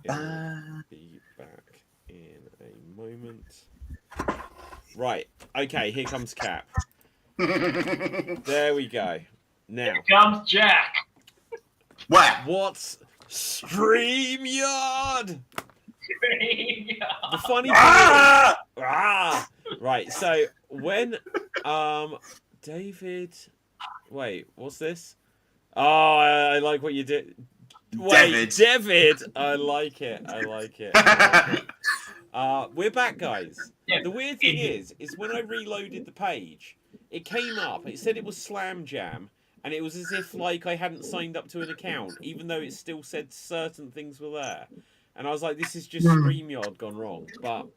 He'll be back in a moment. Right. Okay, here comes Cap. There we go. Now. Here comes Jack. Where? What's StreamYard? The funny thing is, right, so when David, wait, what's this? Oh, I like what you did. Wait, David, I like it. We're back, guys. The weird thing is when I reloaded the page, it came up. It said it was Slam Jam, and it was as if like I hadn't signed up to an account, even though it still said certain things were there. And I was like, this is just StreamYard gone wrong. But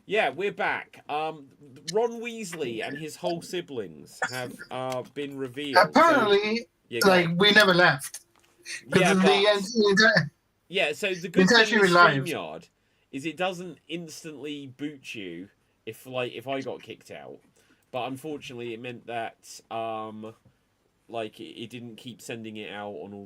yeah, we're back. Ron Weasley and his whole siblings have been revealed. Apparently, so, we never left. Yeah, so the good thing with StreamYard is it doesn't instantly boot you if I got kicked out. But unfortunately, it meant that it didn't keep sending it out on all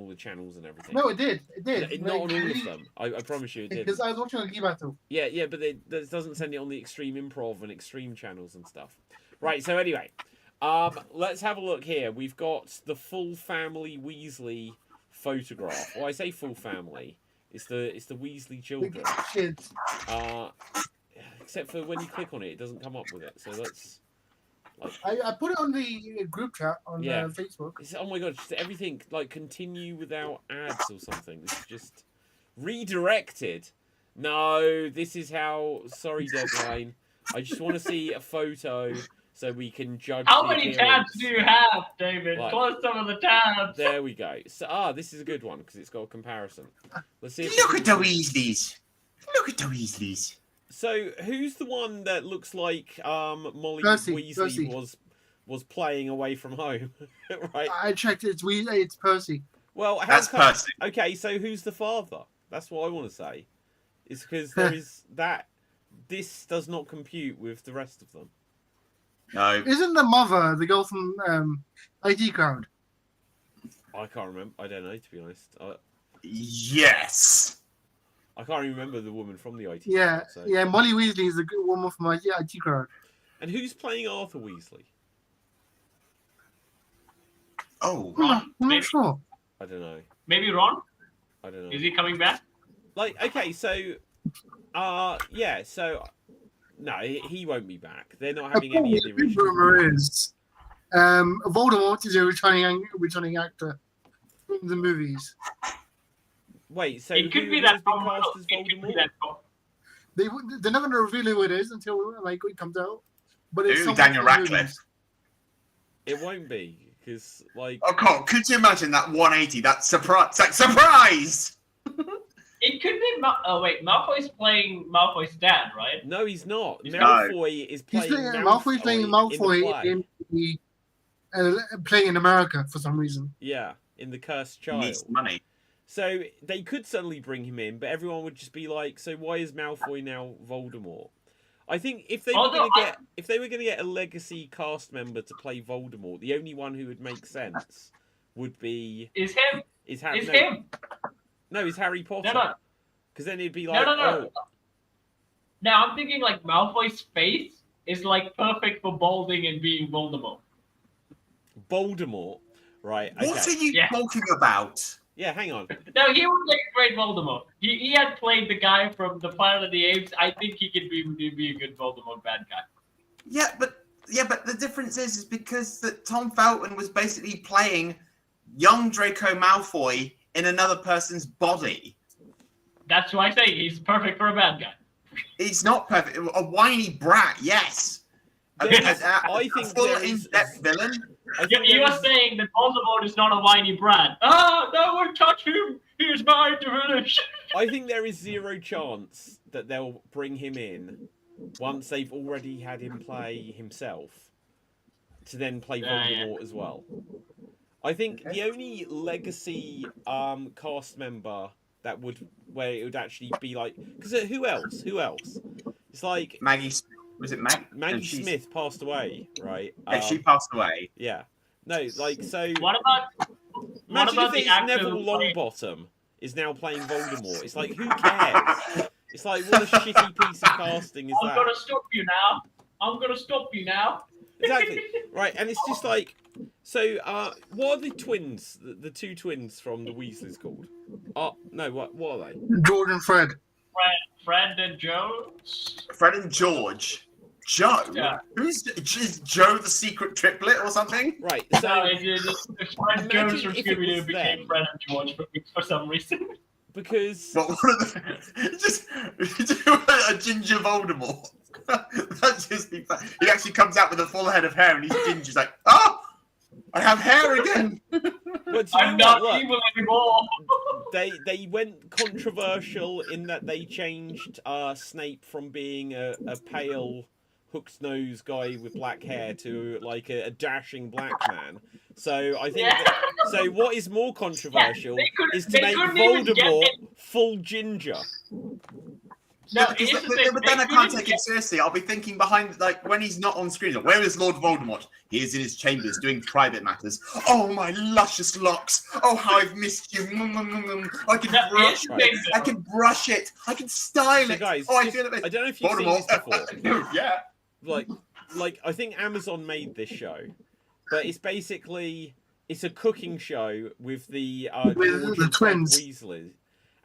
the channels and everything. No, it did. It did. Not on all of them. I promise you, it did. Because I was watching a Geek Battle. Yeah, but it doesn't send it on the Extreme Improv and Extreme channels and stuff. Right. So anyway, let's have a look here. We've got the full family Weasley photograph. Well, I say full family. It's the Weasley children. Kids. Except for when you click on it, it doesn't come up with it. So let's. I put it on the group chat on Facebook. Oh my god! Just everything continue without ads or something. This is just redirected. No, this is how. Sorry, deadline. I just want to see a photo so we can judge. How many tabs do you have, David? Close some of the tabs. There we go. So this is a good one because it's got a comparison. Let's see. Look at the Weasleys. Look at the Weasleys. So who's the one that looks like Molly Weasley Percy. was playing away from home? Right. I checked. It's Percy. Well, that's Percy. Okay, so who's the father? That's what I want to say. It's because there is that. This does not compute with the rest of them. No. Isn't the mother the girl from IT Crowd? I can't remember. I don't know, to be honest. Yes. I can't even remember the woman from the IT Crowd. So. Yeah, Molly Weasley is the good woman from IT Crowd. And who's playing Arthur Weasley? Oh, I'm not sure. I don't know. Maybe Ron? I don't know. Is he coming back? Okay, so... yeah, so... No, he won't be back. They're not having any of the original... The rumor is Voldemort is a returning actor in the movies. Wait, so it could be that been cast as Voldemort? They're not going to reveal who it is until it comes out. But it's Daniel Radcliffe. It won't be because Oh God! Could you imagine that 180? That surprise! That surprise! It could be. Malfoy's playing Malfoy's dad, right? No, he's not. Malfoy is playing. Malfoy's playing Malfoy playing in America for some reason. Yeah, in The Cursed Child. He needs money. So they could suddenly bring him in, but everyone would just be like, "So why is Malfoy now Voldemort?" I think if they were going to get a legacy cast member to play Voldemort, the only one who would make sense would be him. No, it's Harry Potter. No. Because then it'd be like, no. Now I'm thinking like Malfoy's face is like perfect for balding and being Voldemort. Voldemort, right? Okay. What are you talking about? Yeah, hang on. No, he would make a great Voldemort. He had played the guy from the Planet of the Apes. I think he could be a good Voldemort bad guy. Yeah, but the difference is because that Tom Felton was basically playing young Draco Malfoy in another person's body. That's why I say he's perfect for a bad guy. He's not perfect. A whiny brat, yes. I think full in-depth villain. You are saying that Voldemort is not a whiny brat. Oh, no one touch him! He is mine to finish! I think there is zero chance that they'll bring him in once they've already had him play himself to then play Voldemort as well. I think the only legacy cast member where it would actually be like... Because who else? It's like... Maggie... Was it Maggie Smith passed away, right? Yeah, she passed away. Yeah. No, so... What about Imagine if the it's actor Neville Longbottom is now playing Voldemort. It's like, who cares? It's like, what a shitty piece of casting is I'm that? gonna stop you now. I'm gonna stop you now. Exactly. Right, and it's just like, so, what are the twins, the two twins from the Weasleys called? Oh, no, what are they? George and Fred. Fred and Joe. Fred and George. Joe? Yeah. Is Joe the secret triplet or something? Right, No, so, it's Fred Jones from if it Scooby-Doo was became them. Fred and George for some reason. because, But one of the just a ginger Voldemort. That's just be fun. He actually comes out with a full head of hair and he's ginger. He's like, oh, I have hair again. but do you I'm know not what? Look, evil anymore. they went controversial in that they changed Snape from being a pale hooked nose guy with black hair to like a dashing black man. So I think so what is more controversial is to make Voldemort full ginger. No, But here's the thing, then I they can't couldn't take him seriously. I'll be thinking behind, like, when he's not on screen. Like, where is Lord Voldemort? He is in his chambers doing private matters. Oh, my luscious locks. Oh, how I've missed you. I can brush it. I can brush it. I can style So it. guys, Oh, I just- feel it. I don't know if you've seen Voldemort. this before. Yeah. Like I think Amazon made this show, but it's basically it's a cooking show with the George and twins. Weasley,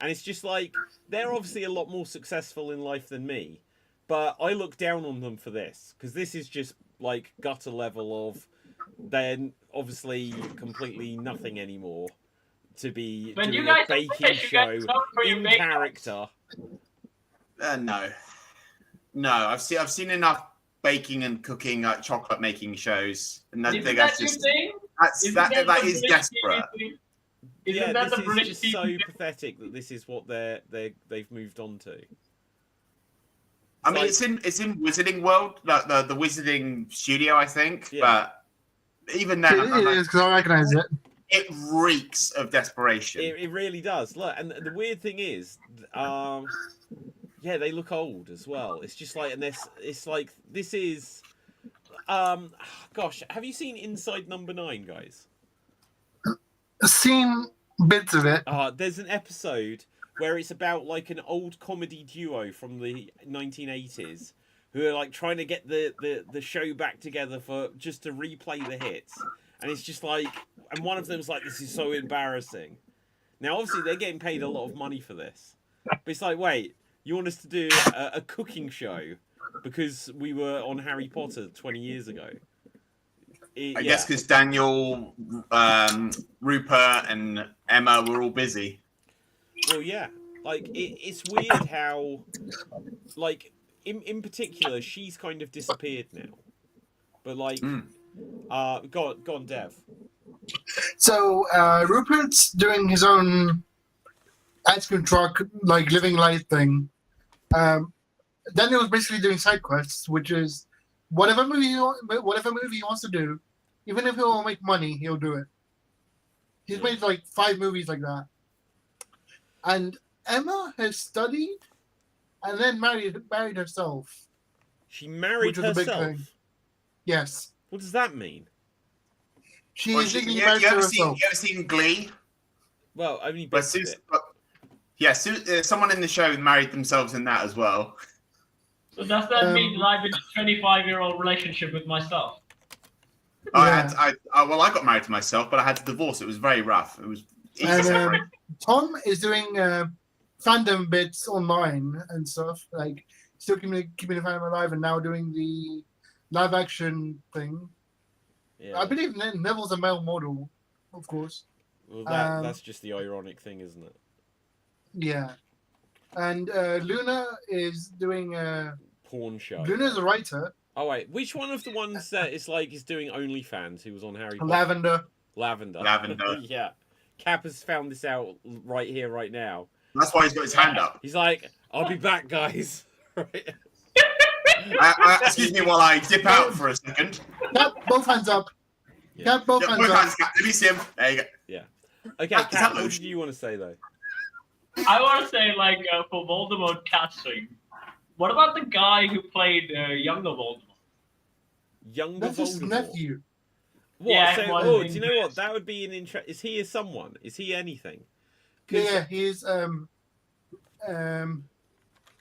and it's just like they're obviously a lot more successful in life than me, but I look down on them for this because this is just like gutter level of they're obviously completely nothing anymore to be When you doing guys a are baking British, you show guys know for your in bake-offs. character. No. I've seen enough baking and cooking, like chocolate making shows, and I Isn't think that that's your just thing? that the is British desperate. TV thing? Yeah, Isn't that this the is British just TV so thing? pathetic that this is what they've moved on to. I mean, like- it's in Wizarding World, the Wizarding Studio, I think. Yeah. But even then, I'm It like, is because I recognise it. it reeks of desperation. It really does. Look, and the weird thing is, yeah, they look old as well. It's just like, and it's like this is, gosh, have you seen Inside Number 9, guys? I've seen bits of it. There's an episode where it's about like an old comedy duo from the 1980s who are like trying to get the show back together for just to replay the hits, and it's just like, and one of them's like, this is so embarrassing. Now, obviously, they're getting paid a lot of money for this, but it's like, wait, you want us to do a cooking show because we were on Harry Potter 20 years ago? I guess because Daniel, Rupert, and Emma were all busy. Well, yeah. Like, it's weird how, like, in particular, she's kind of disappeared now. But, like, go on, Dev. So Rupert's doing his own ice cream truck, like living life thing. Daniel's basically doing side quests, which is whatever movie he wants to do, even if it won't make money, he'll do it. He's made like 5 movies like that. And Emma has studied and then married herself. She married Which was a big herself? thing. Yes. What does that mean? She Well, is you legally married to ever herself. seen Glee? Well, only But bits of it. someone in the show married themselves in that as well. So does that mean I'm in a 25-year-old relationship with myself? Yeah. I got married to myself, but I had to divorce. It was very rough. It was easy to separate. Tom is doing fandom bits online and stuff, like still keeping the fandom alive, and now doing the live action thing. Yeah. I believe Neville's a male model, of course. Well, that's just the ironic thing, isn't it? Yeah, and Luna is doing. Porn show. Luna's a writer. Oh wait, which one of the ones that is doing OnlyFans? Who was on Harry Potter? Lavender. Lavender. Yeah. Cap has found this out right here, right now. That's why he's got his hand up. He's like, "I'll be back, guys." Right. Excuse me while I dip out for a second. Cap, both hands up. Yeah. Cap, both hands up. Let me see him. There you go. Okay, Is that Cap, what lotion? did you want to say though? I want to say, for Voldemort casting, what about the guy who played younger Voldemort? Younger That's his Voldemort. nephew. What? Yeah, So, one do thing you know what? is- That would be an interest. Is he a someone? Is he anything? Yeah, he's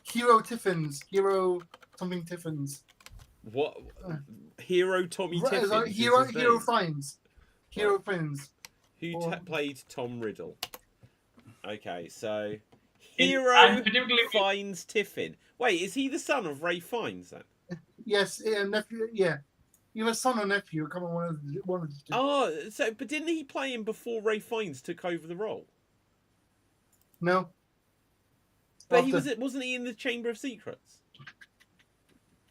Hero Tiffins. Hero something Tiffins. What? Hero Tommy Tiffins. Sorry, is Hero his Hero name. Finds. Hero Right. Finds. Who Or- played Tom Riddle? Okay, so I'm Hero particularly finds Tiffin. Wait, is he the son of Ray Fiennes then? Yes, nephew. Yeah, he was son or nephew. Come on, one of the two. Oh, so but didn't he play him before Ray Fiennes took over the role? No. But After. wasn't he in the Chamber of Secrets?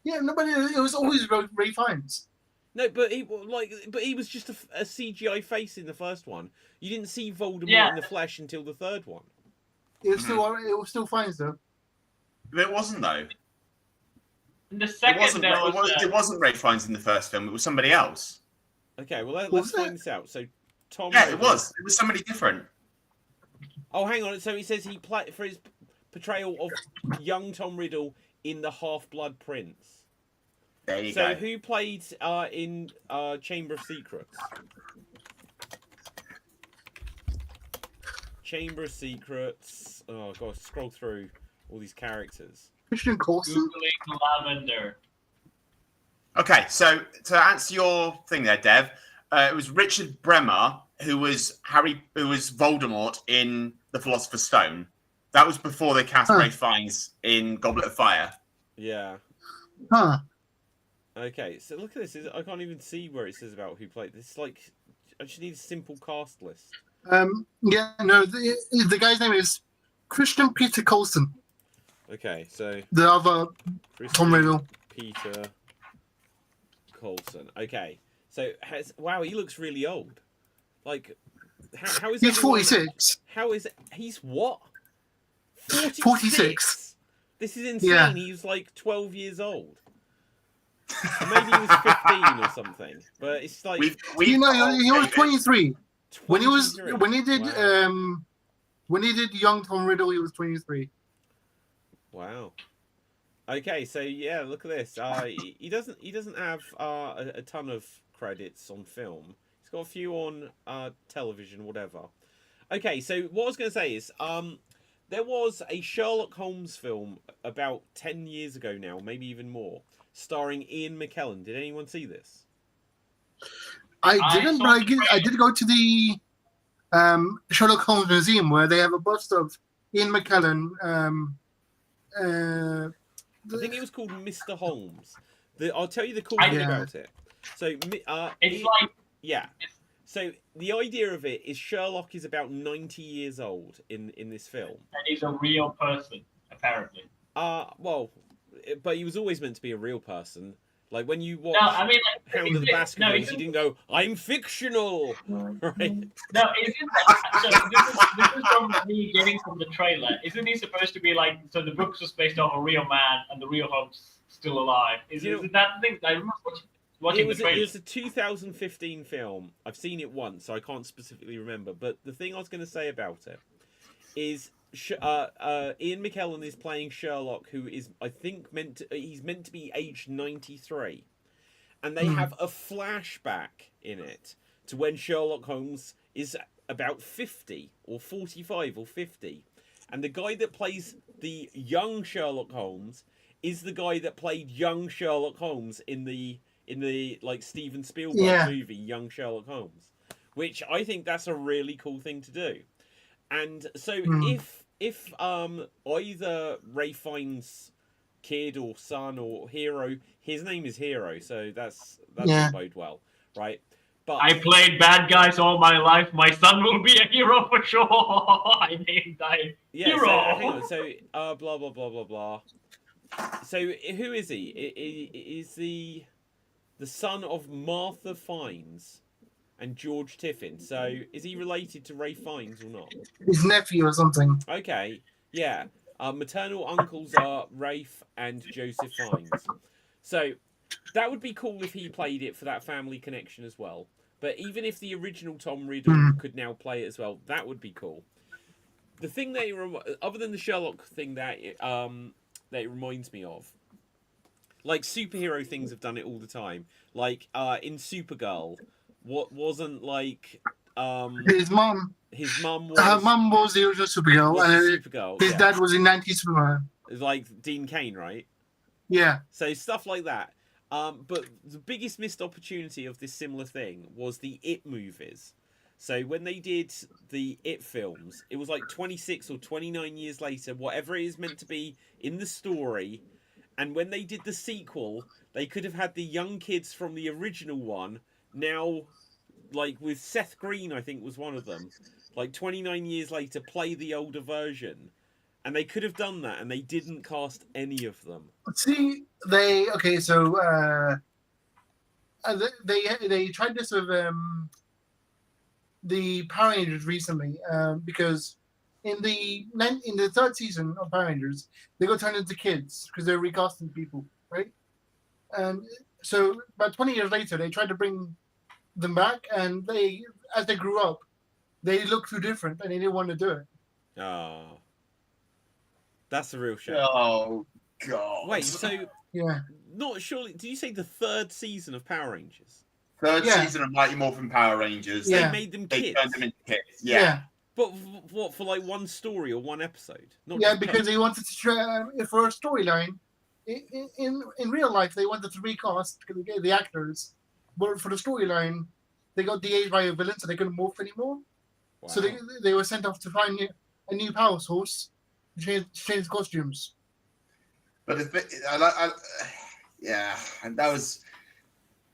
Yeah, nobody. It was always Ray Fiennes. No, but he was just a CGI face in the first one. You didn't see Voldemort Yeah. in the flesh until the third one. It was still Fiennes though. It wasn't though. in the It second wasn't. there was It wasn't Ray Fiennes in the first film. It was somebody else. Okay, well let's Was find it? this out. So Tom. Yeah, Riddle- it was. It was somebody different. Oh, hang on. So he says he played for his portrayal of young Tom Riddle in the Half-Blood Prince. There you So go. who played in Chamber of Secrets? Chamber of Secrets. Oh god, scroll through all these characters. Christian Coulson. Googling lavender. Okay, so to answer your thing there, Dev, it was Richard Bremer who was Voldemort in The Philosopher's Stone. That was before they cast Huh. Ray Fiennes in Goblet of Fire. Yeah. Huh. Okay, so look at this. I can't even see where it says about who played. This like I just need a simple cast list. Yeah. No. The guy's name is Christian Peter Coulson. Okay, so The other Tom Riddle. Peter Coulson. Okay, so wow, he looks really old. Like, how is He's everyone- 46. How is he's what? 46. This is insane. Yeah. He was like 12 years old. Or maybe he was 15 or something. But it's like He was 23 when he was 23. when he did Wow. when he did Young Tom Riddle. He was 23. Wow. Okay, so yeah, look at this. He doesn't have a ton of credits on film. He's got a few on television, whatever. Okay, so what I was going to say is there was a Sherlock Holmes film about 10 years ago now, maybe even more, starring Ian McKellen. Did anyone see this? I I didn't, saw but the I did go to the Sherlock Holmes Museum where they have a bust of Ian McKellen. I think it was called Mr. Holmes. I'll tell you the cool I- thing Yeah. about it. So It's like yeah. So the idea of it is Sherlock is about 90 years old in this film. that he's a real person, apparently. Well, but he was always meant to be a real person. Like when you watch No, I mean, like, Hound of the Baskervilles, isn't- he didn't go, "I'm fictional," right? No, isn't that, so this is from me getting from the trailer. Isn't he supposed to be like, so the books was based off a real man and the real Holmes still alive? Isn't that the thing? I remember watching the trailer. It was a 2015 film. I've seen it once, so I can't specifically remember. But the thing I was going to say about it is Ian McKellen is playing Sherlock, who is, I think, he's meant to be aged 93. And they have a flashback in it to when Sherlock Holmes is about 50 or 45 or 50. And the guy that plays the young Sherlock Holmes is the guy that played young Sherlock Holmes in the like Steven Spielberg movie Young Sherlock Holmes, which I think that's a really cool thing to do. And so if either Ray Fiennes' kid or son or hero, his name is Hero, so that's Yeah. bode well, right? But I played bad guys all my life. My son will be a hero for sure. I named him yeah, hero. so hang on, so blah blah blah blah blah. So who is he? Is the son of Martha Fiennes and George Tiffin. So is he related to Ray Fiennes or not? His nephew or something. Okay, yeah. Maternal uncles are Rafe and Joseph Fiennes. So that would be cool if he played it for that family connection as well. But even if the original Tom Riddle could now play it as well, that would be cool. The thing that other than the Sherlock thing that it reminds me of, like superhero things have done it all the time. Like in Supergirl, what wasn't like His mum. was Her mum was the original Supergirl, and Supergirl. his dad was in 90s Superman. Like Dean Cain, right? Yeah. So stuff like that. But the biggest missed opportunity of this similar thing was the It movies. So when they did the It films, it was like 26 or 29 years later, whatever it is meant to be in the story. And when they did the sequel, they could have had the young kids from the original one now, like with Seth Green, I think was one of them, like 29 years later, play the older version. And they could have done that, and they didn't cast any of them. See, they tried this with the Power Rangers recently, because in the third season of Power Rangers, they got turned into kids because they're recasting people, right? And so about 20 years later, they tried to bring them back, and as they grew up, they looked too different, and they didn't want to do it. Oh. That's a real shame. Oh, God. Wait, so... Yeah. Not surely... Did you say the third season of Power Rangers? Third season of Mighty Morphin Power Rangers. They made them kids. They turned them into kids. Yeah. But what, for like one story or one episode? Not because they wanted to try, for a storyline, in real life, they wanted to recast the actors. But for the storyline, they got de-aged by a villain, so they couldn't morph anymore. Wow. So they were sent off to find a new power source to change costumes. But and that was...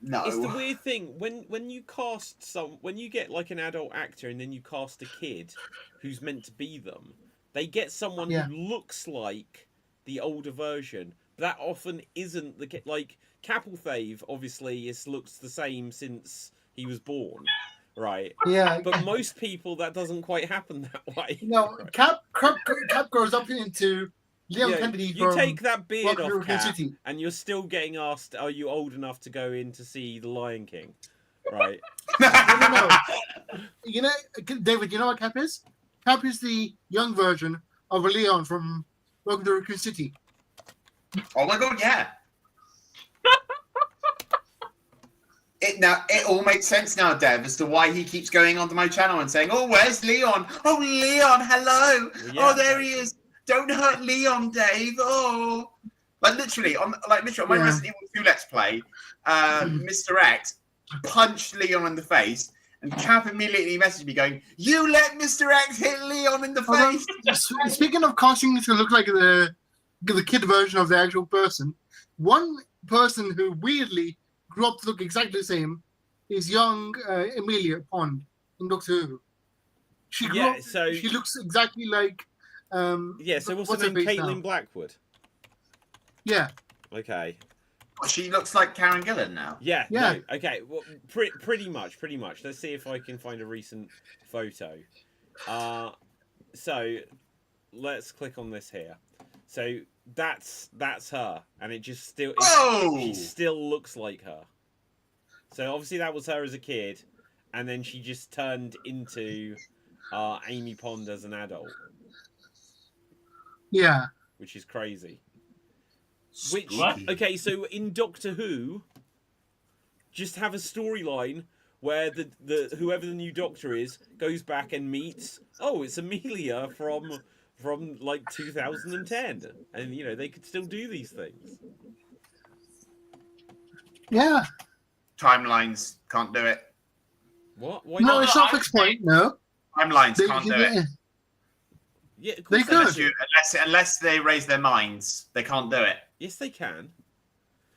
No. It's the weird thing when you cast when you get like an adult actor and then you cast a kid who's meant to be them, they get someone who looks like the older version. But that often isn't the like Capelthave. Obviously, looks the same since he was born, right? Yeah. But most people, that doesn't quite happen that way. No, right? Cap grows up into Leon Kennedy. You take that beard off, Cap, and you're still getting asked, "Are you old enough to go in to see The Lion King?" Right? No. You know, David. You know what Cap is? Cap is the young version of Leon from Welcome to Raccoon City. Oh my God! Yeah. It all makes sense now, Dev, as to why he keeps going onto my channel and saying, "Oh, where's Leon? Oh, Leon, hello! Well, yeah. Oh, there he is! Don't hurt Leon, Dave! Oh!" Literally on my Resident Evil 2 Let's Play, Mr. X punched Leon in the face, and Cap immediately messaged me going, "You let Mr. X hit Leon in the face!" Speaking of casting to look like the kid version of the actual person, one person who weirdly grew up to look exactly the same is young Amelia Pond in Doctor Who. She looks exactly like... so what's her name? Caitlin Blackwood? Yeah. Okay. She looks like Karen Gillan now. Yeah. No, okay. Well, pretty much. Let's see if I can find a recent photo. So let's click on this here. So that's her, and it just still she still looks like her. So obviously that was her as a kid, and then she just turned into Amy Pond as an adult. Yeah, which is crazy. Okay, so in Doctor Who, just have a storyline where the whoever the new Doctor is goes back and meets. Oh, it's Amelia from like 2010, and you know they could still do these things. Yeah. Timelines can't do it. What? Why no, not? it's not fixed point. No. Timelines can't do it. Yeah, they could. Unless they raise their minds, they can't do it. Yes, they can.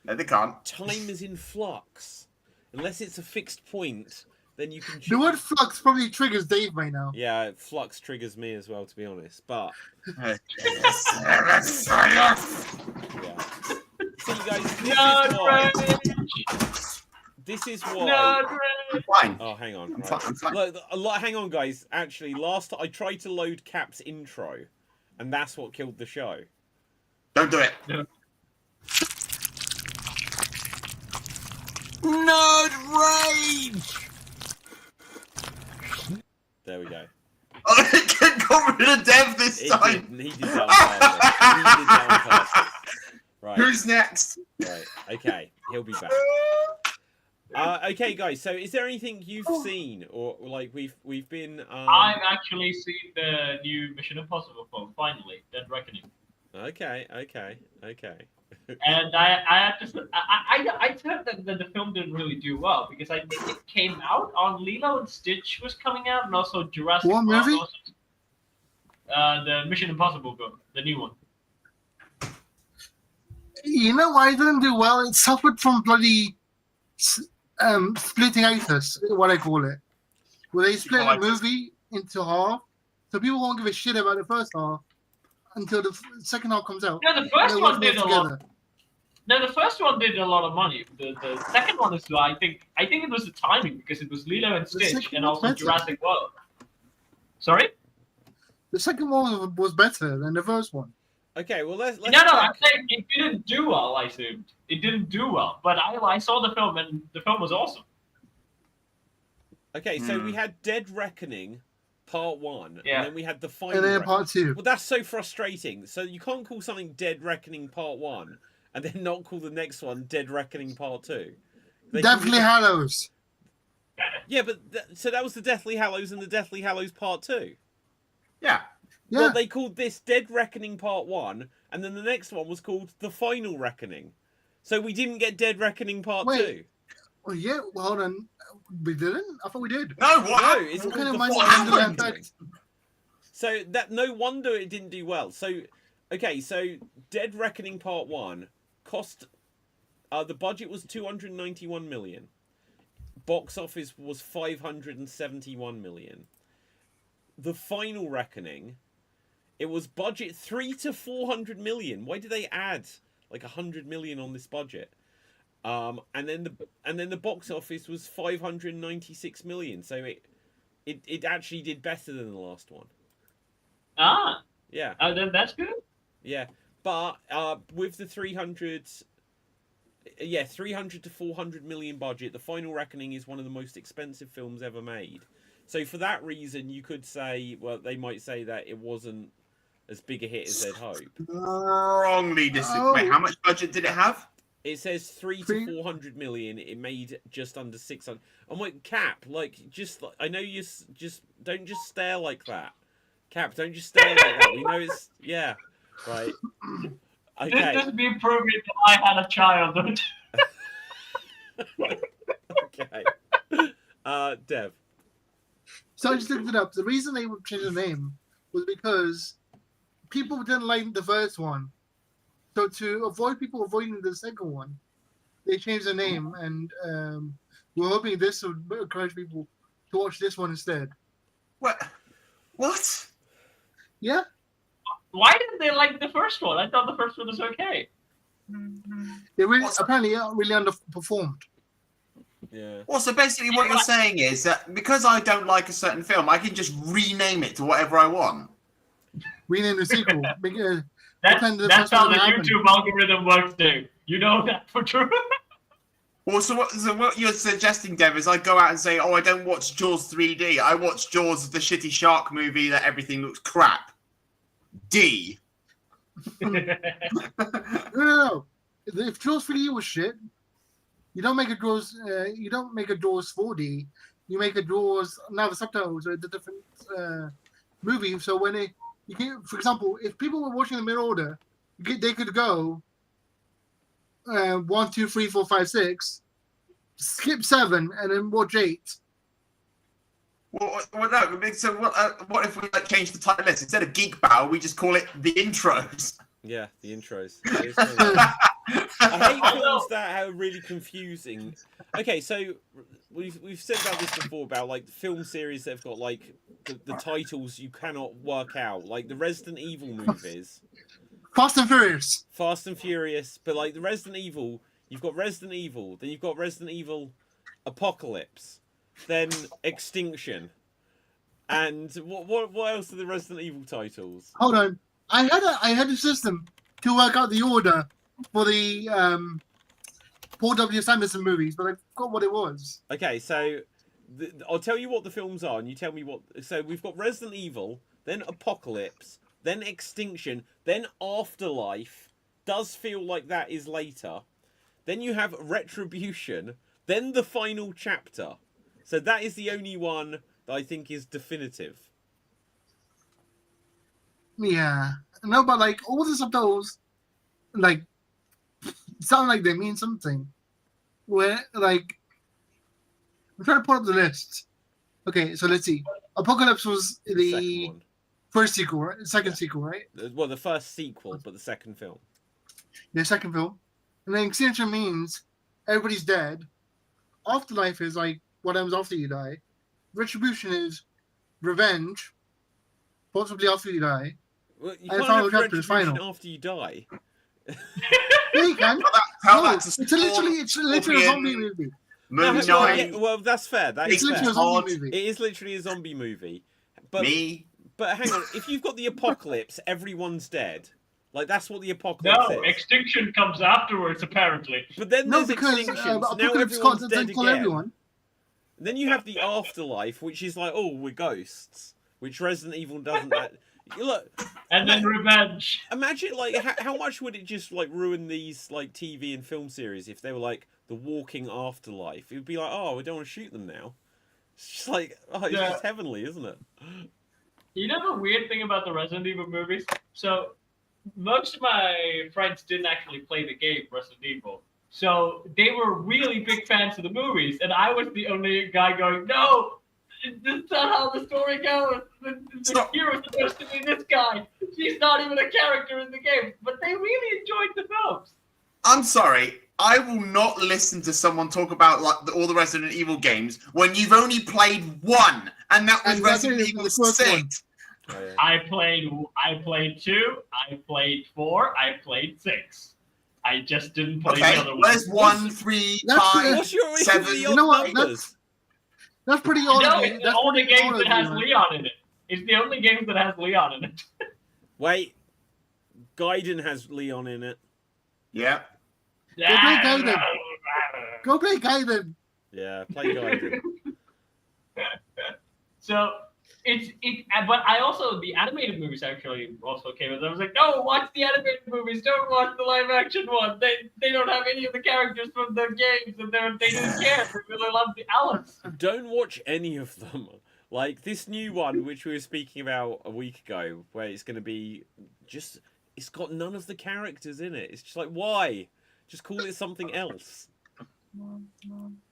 No, they can't. Time is in flux. Unless it's a fixed point, then you can... The word flux probably triggers Dave by now. Yeah, flux triggers me as well, to be honest. But... yeah. So, you guys, this is why... I'm fine. Oh, hang on. Right. I'm fine. Look, hang on, guys. Actually, I tried to load Cap's intro, and that's what killed the show. Don't do it. No. Nerd Rage! There we go. Oh, it got rid of Dev this time. He did that on purpose. Right. Who's next? Right. Okay. He'll be back. Okay, guys. So, is there anything you've seen, or like we've been? I've actually seen the new Mission Impossible film. Finally, Dead Reckoning. Okay. And I have to. I heard that the film didn't really do well because I think it came out on Lilo and Stitch was coming out, and also Jurassic What Park. movie? The Mission Impossible film, the new one. You know why it didn't do well? It suffered from bloody splitting-itis, what I call it. Where they split a movie into half, so people won't give a shit about the first half until the second half comes out. No, the first one did a lot. Together. No, the first one did a lot of money. The second one is, I think it was the timing because it was Lilo and Stitch and also Jurassic World. Sorry? The second one was better than the first one. Okay, well let's No, I'm saying it didn't do well. I assumed it didn't do well, but I saw the film and the film was awesome. Okay, so we had Dead Reckoning, Part 1, Yeah. and then we had the final. And then part 2. Well, that's so frustrating. So you can't call something Dead Reckoning Part 1 and then not call the next one Dead Reckoning Part 2. Deathly Hallows. Yeah, but so that was the Deathly Hallows and the Deathly Hallows Part 2. Yeah. Yeah. Well, they called this Dead Reckoning Part 1, and then the next one was called The Final Reckoning. So we didn't get Dead Reckoning Part 2. Oh, yeah. Well, hold on. We didn't? I thought we did. No, what? No, it's What called kind of The mind Final happened? Reckoning. So that no wonder it didn't do well. So, okay, so Dead Reckoning Part 1 cost... the budget was 291 million. Box office was 571 million. The Final Reckoning... It was budget 300 to 400 million. Why did they add like 100 million on this budget? And then the box office was 596 million. So it actually did better than the last one. Ah. Yeah. Then that's good. Yeah. But with the 300 to 400 million budget, The Final Reckoning is one of the most expensive films ever made. So for that reason, you could say, well, they might say that it wasn't as big a hit as they'd hoped. Wrongly disagree. Wait, how much budget did it have? It says 300 to 400 million. It made just under 600. I'm like, Cap, like, just, I know you just, don't just stare like that. Cap, don't just stare like that. We know it's, yeah, right. Okay. This just be proving that I had a childhood. Okay. Dev. So I just looked it up. The reason they would change the name was because people didn't like the first one. So to avoid people avoiding the second one, they changed the name, and we're hoping this would encourage people to watch this one instead. What? What? Yeah. Why didn't they like the first one? I thought the first one was okay. They really apparently really underperformed. Yeah. Well, so basically what you're saying is that because I don't like a certain film, I can just rename it to whatever I want. Rename the sequel. That's how the happened. YouTube algorithm works, too. You know that for true. Well, so what you're suggesting, Dev, is I go out and say, oh, I don't watch Jaws 3D. I watch Jaws, the shitty shark movie that everything looks crap. D. No. If Jaws 3D was shit, you don't make a Jaws. You don't make a Jaws 4D. You make a Jaws. Now the subtitles are the different movie. So when you can, for example, if people were watching them in order, they could go 1, 2, 3, 4, 5, 6, skip 7, and then watch 8. Well, no. So what if we change the title list instead of Geek Battle? We just call it the intros. Yeah, the intros. I hate films that are really confusing. Okay, so we've said about this before about like film series that have got like the titles you cannot work out, like the Resident Evil movies. Fast and Furious. Fast and Furious, but like the Resident Evil, you've got Resident Evil, then you've got Resident Evil Apocalypse, then Extinction, and what else are the Resident Evil titles? Hold on, I had a system to work out the order for the Paul W. Sanderson movies, but I forgot what it was. Okay, so I'll tell you what the films are, and you tell me what. So we've got Resident Evil, then Apocalypse, then Extinction, then Afterlife. Does feel like that is later. Then you have Retribution, then the final chapter. So that is the only one that I think is definitive. Yeah. No, but like all the subtitles, like sound like they mean something. Where like I'm trying to pull up the list. Okay, so let's see. Apocalypse was The second the one. first sequel, right? The second sequel, right? Well, the first sequel, but the second film. The second film. And then Extinction means everybody's dead. Afterlife is like what happens after you die. Retribution is revenge, possibly after you die. Well, you And can't final have chapter is retribution final. after you die. Yeah, you can. How No, that's it's literally a zombie movie. Movie No, night. yeah, well, that's fair. That It's is literally a fair. zombie movie. It is literally a zombie movie. But But hang on, if you've got the apocalypse, everyone's dead. Like that's what the apocalypse No, is. Extinction comes afterwards, apparently. But then No, there's because extinction. So now Apocalypse everyone's can't dead kill again. everyone. Then you have the afterlife, which is like, oh, we're ghosts, which Resident Evil doesn't. Look, And then revenge. imagine like how much would it just like ruin these like TV and film series if they were like the walking afterlife? It would be like, oh, we don't want to shoot them now. It's just like, oh, it's Yeah. just heavenly, isn't it? You know the weird thing about the Resident Evil movies? So, most of my friends didn't actually play the game Resident Evil. So, they were really big fans of the movies, and I was the only guy going, no, this is not how the story goes. The hero's supposed to be this guy. He's not even a character in the game. But they really enjoyed the films. I'm sorry. I will not listen to someone talk about like all the Resident Evil games when you've only played one, and that was And that's Resident only Evil the first 6. Oh, yeah. I played 2, I played 4, I played 6. I just didn't play Okay, the other where's ones. 1, 3, That's 5, What's your issue 7? with the You know what? odd numbers? That's pretty odd. No, of you. it's That's the only pretty game odd that of has you, man. Leon in it. It's the only game that has Leon in it. Wait, Gaiden has Leon in it. Yeah. play Gaiden. Go play Gaiden. Yeah, play Gaiden. So but I also the animated movies actually also came in. I was like, no, watch the animated movies. Don't watch the live action one. They don't have any of the characters from the games, and they didn't care. They really loved the Alice. Don't watch any of them. Like this new one, which we were speaking about a week ago, where it's going to be just. It's got none of the characters in it. It's just like, why? Just call it something else.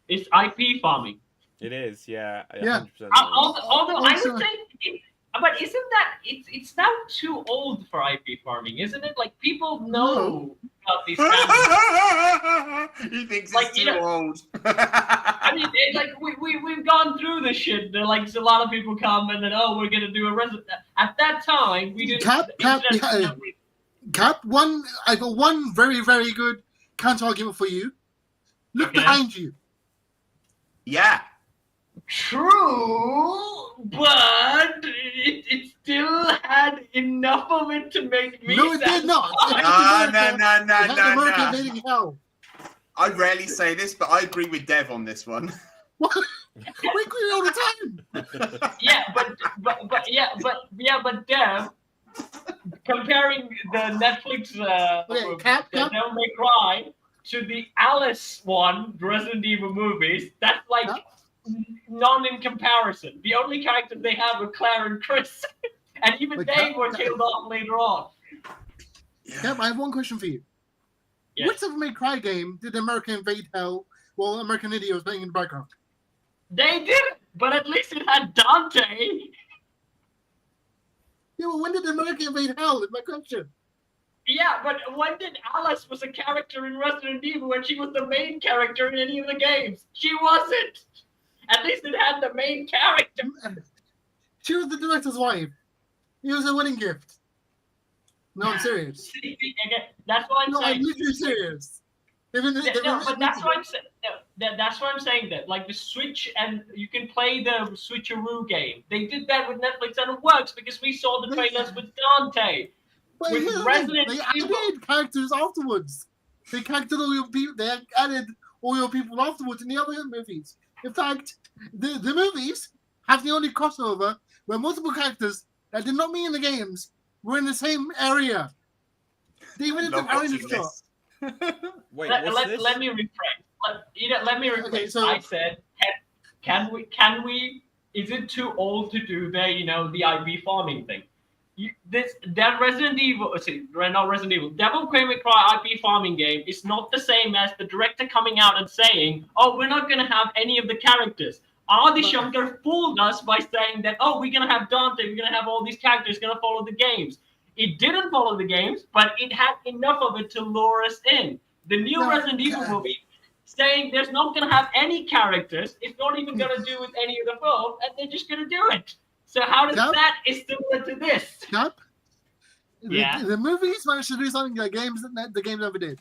It's IP farming. It is, yeah. Yeah. 100%. Although I Also- would say, but isn't that it's now too old for IP farming, isn't it? Like people know about these standards. He thinks Like, it's you too know- old. I mean, like we've gone through this shit. They're like a lot of people come and then we're gonna do a resident. At that time, we didn't. Cap, one. I got one very, very good counter argument for you. Look Okay. behind you. Yeah. True, but it still had enough of it to make me. No, it did not. It No, had no, no, It had America no. invading hell. I rarely say this, but I agree with Dev on this one. What? We agree all the time. Yeah, but Dev, comparing the Netflix Okay, Cap. Devil May Cry to the Alice one, Resident Evil movies, that's like none in comparison. The only characters they have are Claire and Chris, and even But they Cap- were killed off later on. Cap, I have one question for you. Yes. Which Devil May Cry game did America invade hell while American Idiot was playing in the background? They did, but at least it had Dante. Yeah, well, when did America invade hell? Is my question. Yeah, but when did Alice was a character in Resident Evil when she was the main character in any of the games? She wasn't. At least it had the main character. She was the director's wife. It was a wedding gift. No, I'm serious. See, again, that's what I'm No, saying. I'm literally serious. Even No, but that's what I'm saying. No, that's what I'm saying. That like the Switch, and you can play the Switcheroo game. They did that with Netflix, and it works because we saw the trailers with Dante. But with here's the Resident thing, Evil. they added characters afterwards. They charactered all your people. They added all your people afterwards in the other movies. In fact, the movies have the only crossover where multiple characters that did not meet in the games were in the same area. They even did the Love orange watching shot. this. Wait, what's this? Let me rephrase. let me repeat. Okay, so- I said, can we? Is it too old to do the IP farming thing? That Resident Evil, not Resident Evil, Devil May Cry IP farming game is not the same as the director coming out and saying, "Oh, we're not gonna have any of the characters." Adi Shankar fooled us by saying that, "Oh, we're gonna have Dante, we're gonna have all these characters, gonna follow the games." It didn't follow the games, but it had enough of it to lure us in. The new Resident Evil movie saying there's not going to have any characters, it's not even going to do with any of the film, and they're just going to do it. So how does that is similar to this? Cap? Yeah. The movies managed to do something that the games never did.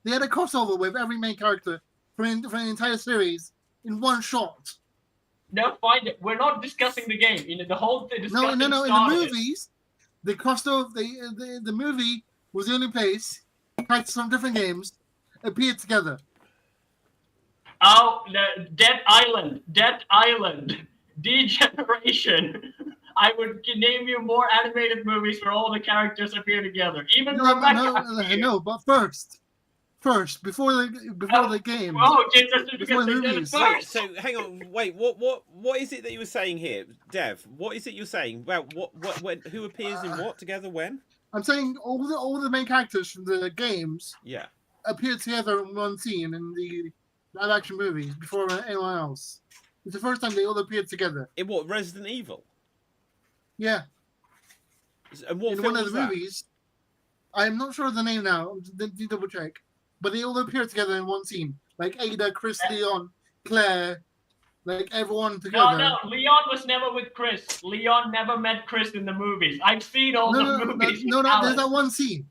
They had a crossover with every main character for an entire series in one shot. No, find it. We're not discussing the game. The whole discussion No. In the started. movies, they crossed over. The movie was the only place characters from different games appeared together. Oh, the Dead Island, Degeneration. I would name you more animated movies where all the characters appear together. Even Rebecca. No, but first, before the game. Oh, Jesus, Before because the they did it movies. first. So hang on, wait. What is it that you were saying here, Dev? What is it you're saying about who appears in what together when? I'm saying all the main characters from the games Yeah. appeared together in one scene in the live action movies before anyone else. It's the first time they all appeared together. In what, Resident Evil? Yeah. And what In film one of was the that? movies. I'm not sure of the name now. Need to double check. But they all appear together in one scene. Like Ada, Chris, Leon, Claire, like everyone together. No, Leon was never with Chris. Leon never met Chris in the movies. I've seen all the movies. No, there's that one scene.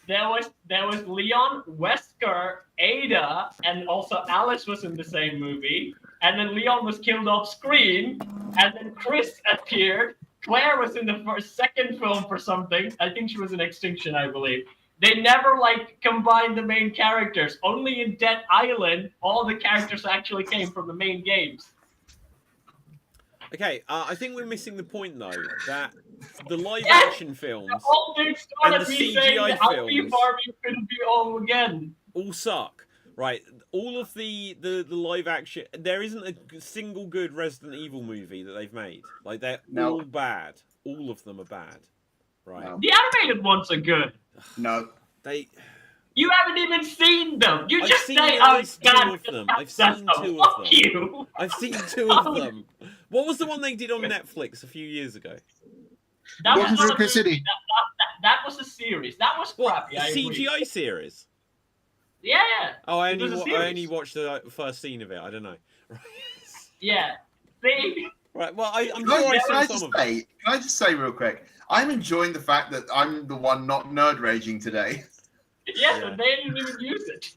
There was Leon, Wesker, Ada, and also Alice was in the same movie. And then Leon was killed off screen, and then Chris appeared. Claire was in the second film for something. I think she was in Extinction, I believe. They never combined the main characters. Only in Dead Island, all the characters actually came from the main games. Okay, I think we're missing the point though that the live action films The whole thing and started the me saying CGI that films IP farming couldn't be all again. all suck. Right, all of the live action, there isn't a single good Resident Evil movie that they've made. Like they're all bad. All of them are bad. Right. No. The animated ones are good. No. You haven't even seen them. You I've just seen say, at "Oh, least God, two of them. I've that's seen them." two of Fuck them. you. I've seen two of them. What was the one they did on Netflix a few years ago? That was not a Broken movie. City. That was a series. That was What, crappy. I agree. CGI series? Yeah. Oh, I It was a only series. watched the first scene of it. I don't know. Yeah. See? Right. Well, I'm Can sure I I saw some just of it. say? Can I just say real quick? I'm enjoying the fact that I'm the one not nerd raging today. Yes, Yeah. and they didn't even use it.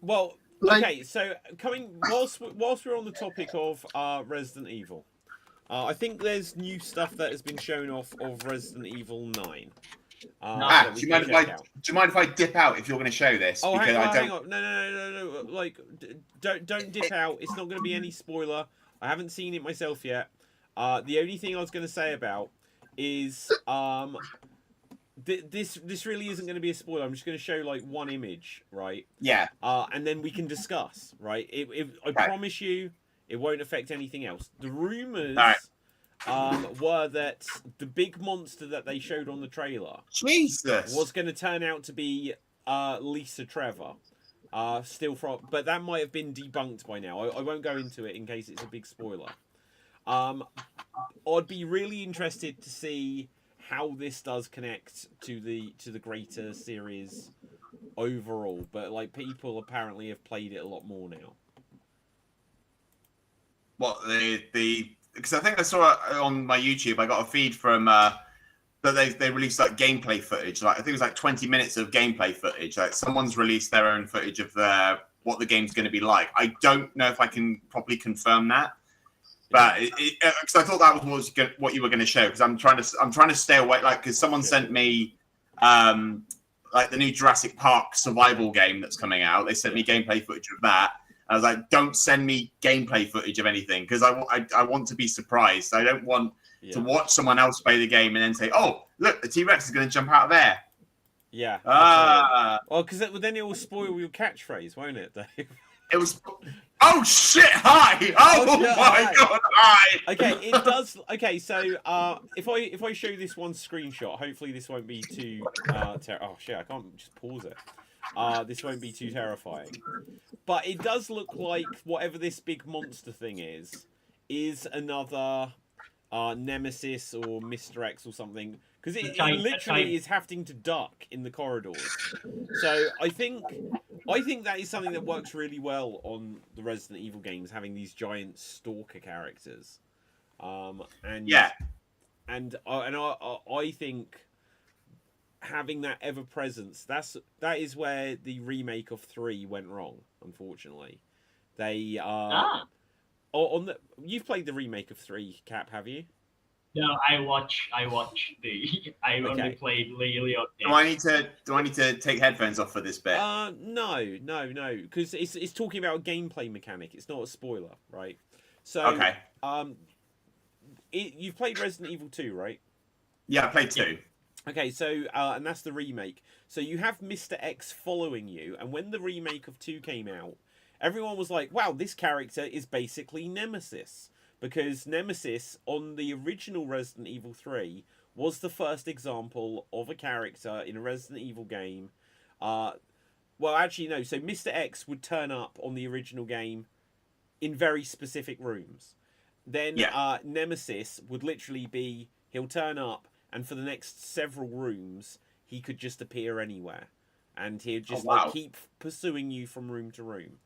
Well, Like- okay. So whilst we're on the topic of Resident Evil, I think there's new stuff that has been shown off of Resident Evil 9. that we Do you can mind check out. do you mind if I dip out if you're going to show this? Oh, because hang on. No. Like, don't dip out. It's not going to be any spoiler. I haven't seen it myself yet. The only thing I was going to say about is this really isn't going to be a spoiler. I'm just going to show like one image, right? Yeah. And then we can discuss, right? I promise you, it won't affect anything else. The rumors were that the big monster that they showed on the trailer Jesus. was going to turn out to be Lisa Trevor. But that might have been debunked by now. I won't go into it in case it's a big spoiler. I'd be really interested to see how this does connect to the greater series overall. But like, people apparently have played it a lot more now. What because I think I saw it on my YouTube. I got a feed from that they released like gameplay footage. Like I think it was like 20 minutes of gameplay footage. Like someone's released their own footage of what the game's going to be like. I don't know if I can properly confirm that, but because I thought that was what you were going to show. Because I'm trying to stay away. Like because someone sent me like the new Jurassic Park survival game that's coming out. They sent me gameplay footage of that. I was like, don't send me gameplay footage of anything because I want to be surprised. I don't want to watch someone else play the game and then say, oh, look, the T-Rex is going to jump out of there. Yeah. Ah. Well, because then it will spoil your catchphrase, won't it, Dave? It was. Oh shit! Hi! Oh, shit, my hi. god! Hi! Okay, it does. Okay, so if I show this one screenshot, hopefully this won't be too. Oh shit! I can't just pause it. This won't be too terrifying. But it does look like whatever this big monster thing is another Nemesis or Mr. X or something. Because it literally is having to duck in the corridors. So I think that is something that works really well on the Resident Evil games, having these giant stalker characters. And I think having that ever presence, that is where the remake of 3 went wrong, unfortunately. They you've played the remake of 3, Cap, have you? No, I watch the. I only played Leon. Do I need to take headphones off for this bit? No, because it's talking about a gameplay mechanic. It's not a spoiler, right? So okay. You've played Resident Evil 2, right? Yeah, I played 2. Okay, so and that's the remake. So you have Mr. X following you, and when the remake of 2 came out, everyone was like, "Wow, this character is basically Nemesis." Because Nemesis, on the original Resident Evil 3, was the first example of a character in a Resident Evil game. Well, actually, no. So Mr. X would turn up on the original game in very specific rooms. Then Nemesis would literally be, he'll turn up, and for the next several rooms, he could just appear anywhere. And he'd just keep pursuing you from room to room.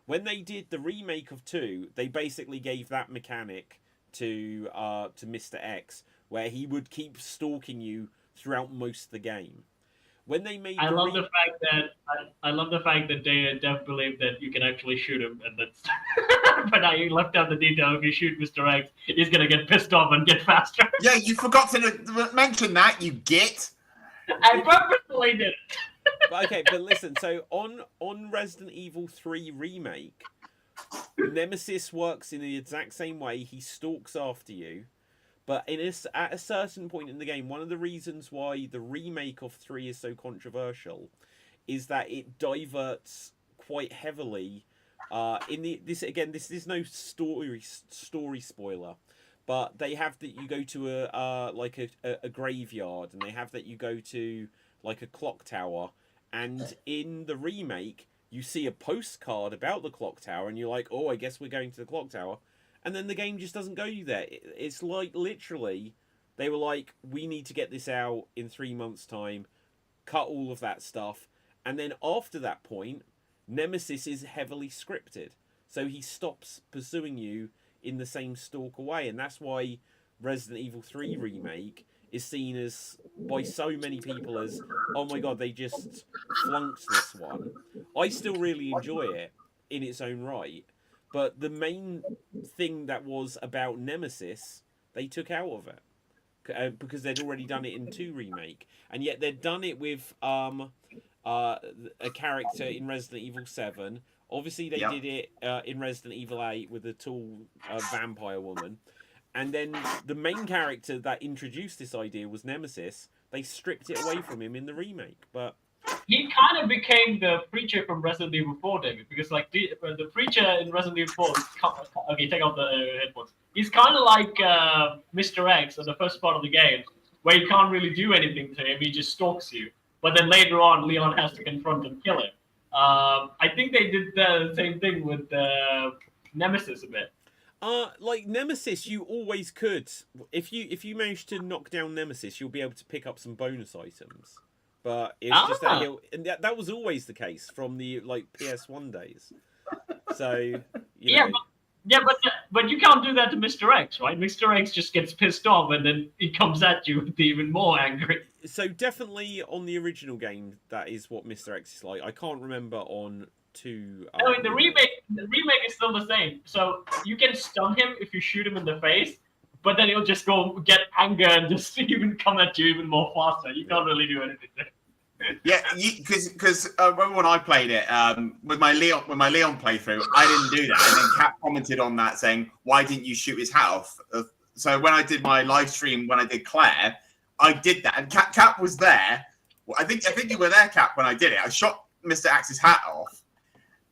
When they did the remake of 2, they basically gave that mechanic to Mr. X, where he would keep stalking you throughout most of the game. When they made, I love the fact that they Dev believed that you can actually shoot him, and that's. But now you left out the detail. If you shoot Mr. X, he's gonna get pissed off and get faster. Yeah, you forgot to mention that. You git. I purposely did it. Okay, but listen, so on Resident Evil 3 Remake, Nemesis works in the exact same way. He stalks after you, but at a certain point in the game, one of the reasons why the remake of 3 is so controversial is that it diverts quite heavily. This is no story spoiler, but they have that you go to a graveyard, and they have that you go to like a clock tower, and in the remake you see a postcard about the clock tower, and you're like, oh, I guess we're going to the clock tower, and then the game just doesn't go you there. It's like literally they were like, we need to get this out in 3 months' time, cut all of that stuff, and then after that point, Nemesis is heavily scripted, so he stops pursuing you in the same stalker way, and that's why Resident Evil 3 Remake is seen as, by so many people, as, oh my god, they just flunked this one. I still really enjoy it in its own right, but the main thing that was about Nemesis, they took out of it. Because they'd already done it in 2 Remake, and yet they'd done it with a character in Resident Evil 7. Obviously, they did it in Resident Evil 8 with a tall vampire woman. And then the main character that introduced this idea was Nemesis. They stripped it away from him in the remake, but he kind of became the preacher from Resident Evil 4, David, because like the preacher in Resident Evil 4. Okay, take off the headphones. He's kind of like Mr. X in the first part of the game, where you can't really do anything to him. He just stalks you. But then later on, Leon has to confront and kill him. I think they did the same thing with Nemesis a bit. Like Nemesis, you always could. If you manage to knock down Nemesis, you'll be able to pick up some bonus items. But it's just that that was always the case from the like PS1 days. So but you can't do that to Mr. X, right? Mr. X just gets pissed off and then he comes at you with even more angry. So definitely on the original game, that is what Mr. X is like. I can't remember on 2. No, in the remake is still the same. So you can stun him if you shoot him in the face, but then he'll just go get anger and just even come at you even more faster. You can't really do anything there. Yeah, because when I played it with my Leon playthrough, I didn't do that, and then Cap commented on that saying, "Why didn't you shoot his hat off?" So when I did my live stream when I did Claire, I did that, and Cap was there, I think you were there, Cap, when I did it. I shot Mr. Axe's hat off,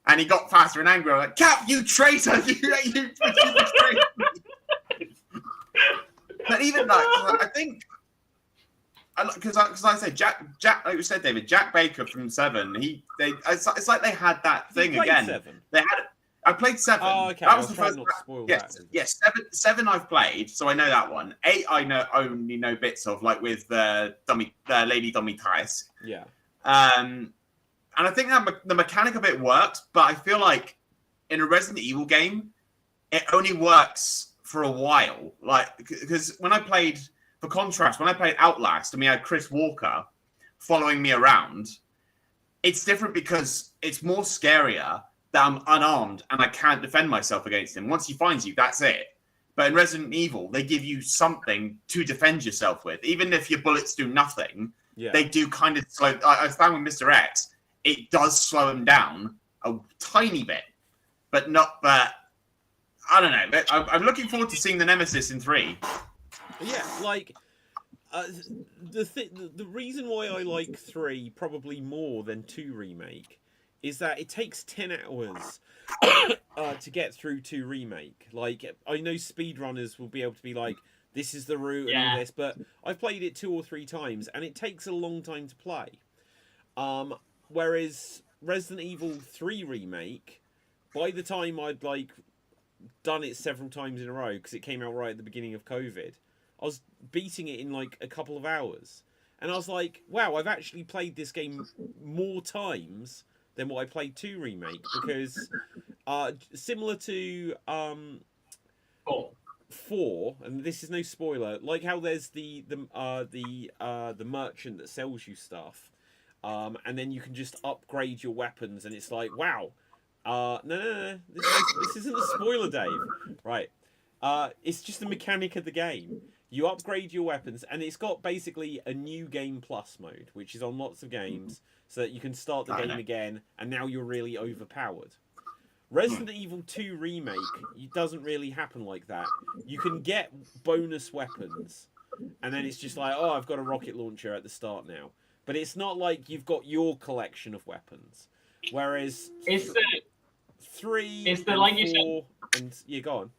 and he got faster and angrier. I'm like, Cap, you traitor! You betrayed me. But even like, I think, because I said Jack, like you said, David, Jack Baker from Seven. It's like they had that thing again. Seven? They had. I played 7. Oh, okay. That was the first. first. Not to spoil Yes, that. yes. 7 I've played, so I know that one. 8 I only know bits of, like with Lady Dummy Tice. Yeah. And I think that the mechanic of it works, but I feel like in a Resident Evil game, it only works for a while. Like, because when I played, for contrast, when I played Outlast and we had Chris Walker following me around, it's different because it's more scarier that I'm unarmed and I can't defend myself against him. Once he finds you, that's it. But in Resident Evil, they give you something to defend yourself with. Even if your bullets do nothing, they do kind of slow. I found with Mr. X, it does slow him down a tiny bit, but not. But I don't know. I'm looking forward to seeing the Nemesis in 3. Yeah, like the reason why I like 3 probably more than 2 remake is that it takes 10 hours to get through 2 remake. Like, I know speedrunners will be able to be like, this is the route and all this, but I've played it 2 or 3 times, and it takes a long time to play. Whereas Resident Evil 3 remake, by the time I'd, like, done it several times in a row, because it came out right at the beginning of COVID, I was beating it in, like, a couple of hours. And I was like, wow, I've actually played this game more times than what I played 2 remake, because similar to 4, and this is no spoiler, like how there's the merchant that sells you stuff, and then you can just upgrade your weapons, and it's like, wow, no, this isn't a spoiler, Dave. Right, it's just the mechanic of the game. You upgrade your weapons, and it's got basically a new game plus mode, which is on lots of games, so that you can start the game again, and now you're really overpowered. Resident Evil 2 Remake, it doesn't really happen like that. You can get bonus weapons, and then it's just like, oh, I've got a rocket launcher at the start now. But it's not like you've got your collection of weapons. Whereas 3 and 4, and yeah, go on.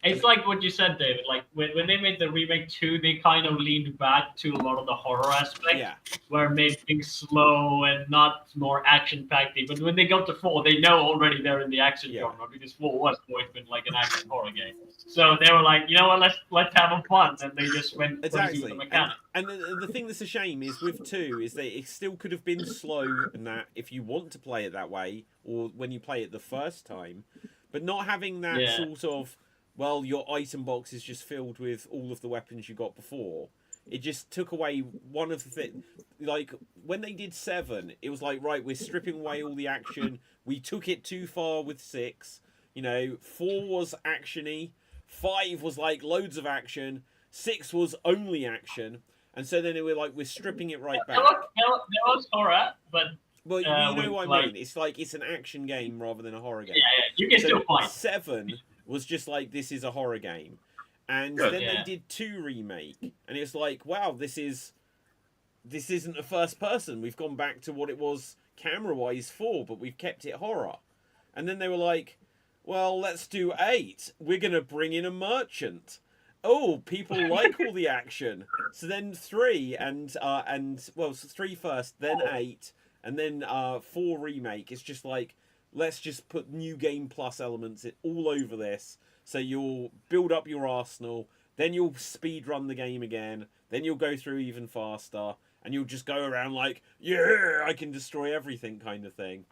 It's like what you said, David. Like when they made the remake 2, they kind of leaned back to a lot of the horror aspect, where it made things slow and not more action-packed. But when they got to 4, they know already they're in the action genre, because 4 was always been like an action horror game. So they were like, you know what, let's have fun, and they just went crazy with the mechanic. And the thing that's a shame is with 2 is that it still could have been slow, and that if you want to play it that way, or when you play it the first time, but not having that sort of, well, your item box is just filled with all of the weapons you got before. It just took away one of the things. Like, when they did 7, it was like, right, we're stripping away all the action. We took it too far with 6. You know, 4 was action-y. 5 was, like, loads of action. 6 was only action. And so then they were like, we're stripping it right back. There was horror, but... Well, you know what I mean. It's like, it's an action game rather than a horror game. Yeah, you can still fight. 7... was just like, this is a horror game. And then they did 2 remake, and it was like, wow, this isn't a first person. We've gone back to what it was camera-wise 4, but we've kept it horror. And then they were like, well, let's do 8. We're going to bring in a merchant. Oh, people like all the action. So then 3, well, 3 first, then 8, and then 4 remake. It's just like, let's just put new game plus elements all over this. So you'll build up your arsenal, then you'll speed run the game again, then you'll go through even faster, and you'll just go around like, yeah, I can destroy everything kind of thing.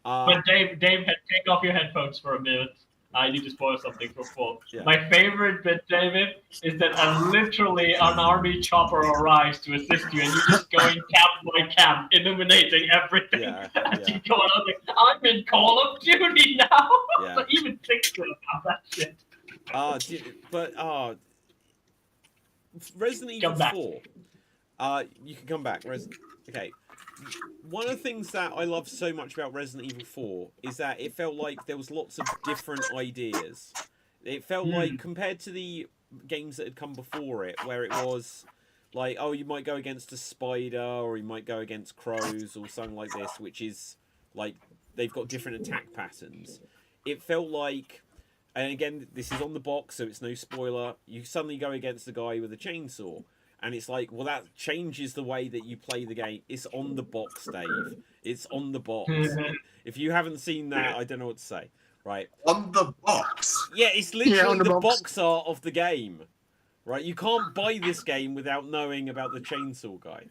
But Dave, take off your headphones for a minute. I need to spoil something for 4. Yeah. My favorite bit, David, is that literally an army chopper arrives to assist you, and you're just going camp by camp, illuminating everything. As you go on, I'm in Call of Duty now. So even Sixer about that shit. Resident Evil 4. You can come back. Okay. One of the things that I love so much about Resident Evil 4 is that it felt like there was lots of different ideas. It felt like, compared to the games that had come before it, where it was, like, oh, you might go against a spider, or you might go against crows, or something like this, which is like they've got different attack patterns. It felt like, and again, this is on the box, so it's no spoiler. You suddenly go against a guy with a chainsaw, and it's like, well, that changes the way that you play the game. It's on the box, Dave. It's on the box. If you haven't seen that, I don't know what to say. Right. On the box? Yeah, it's literally the the box. box art of the game. Right? You can't buy this game without knowing about the chainsaw guy.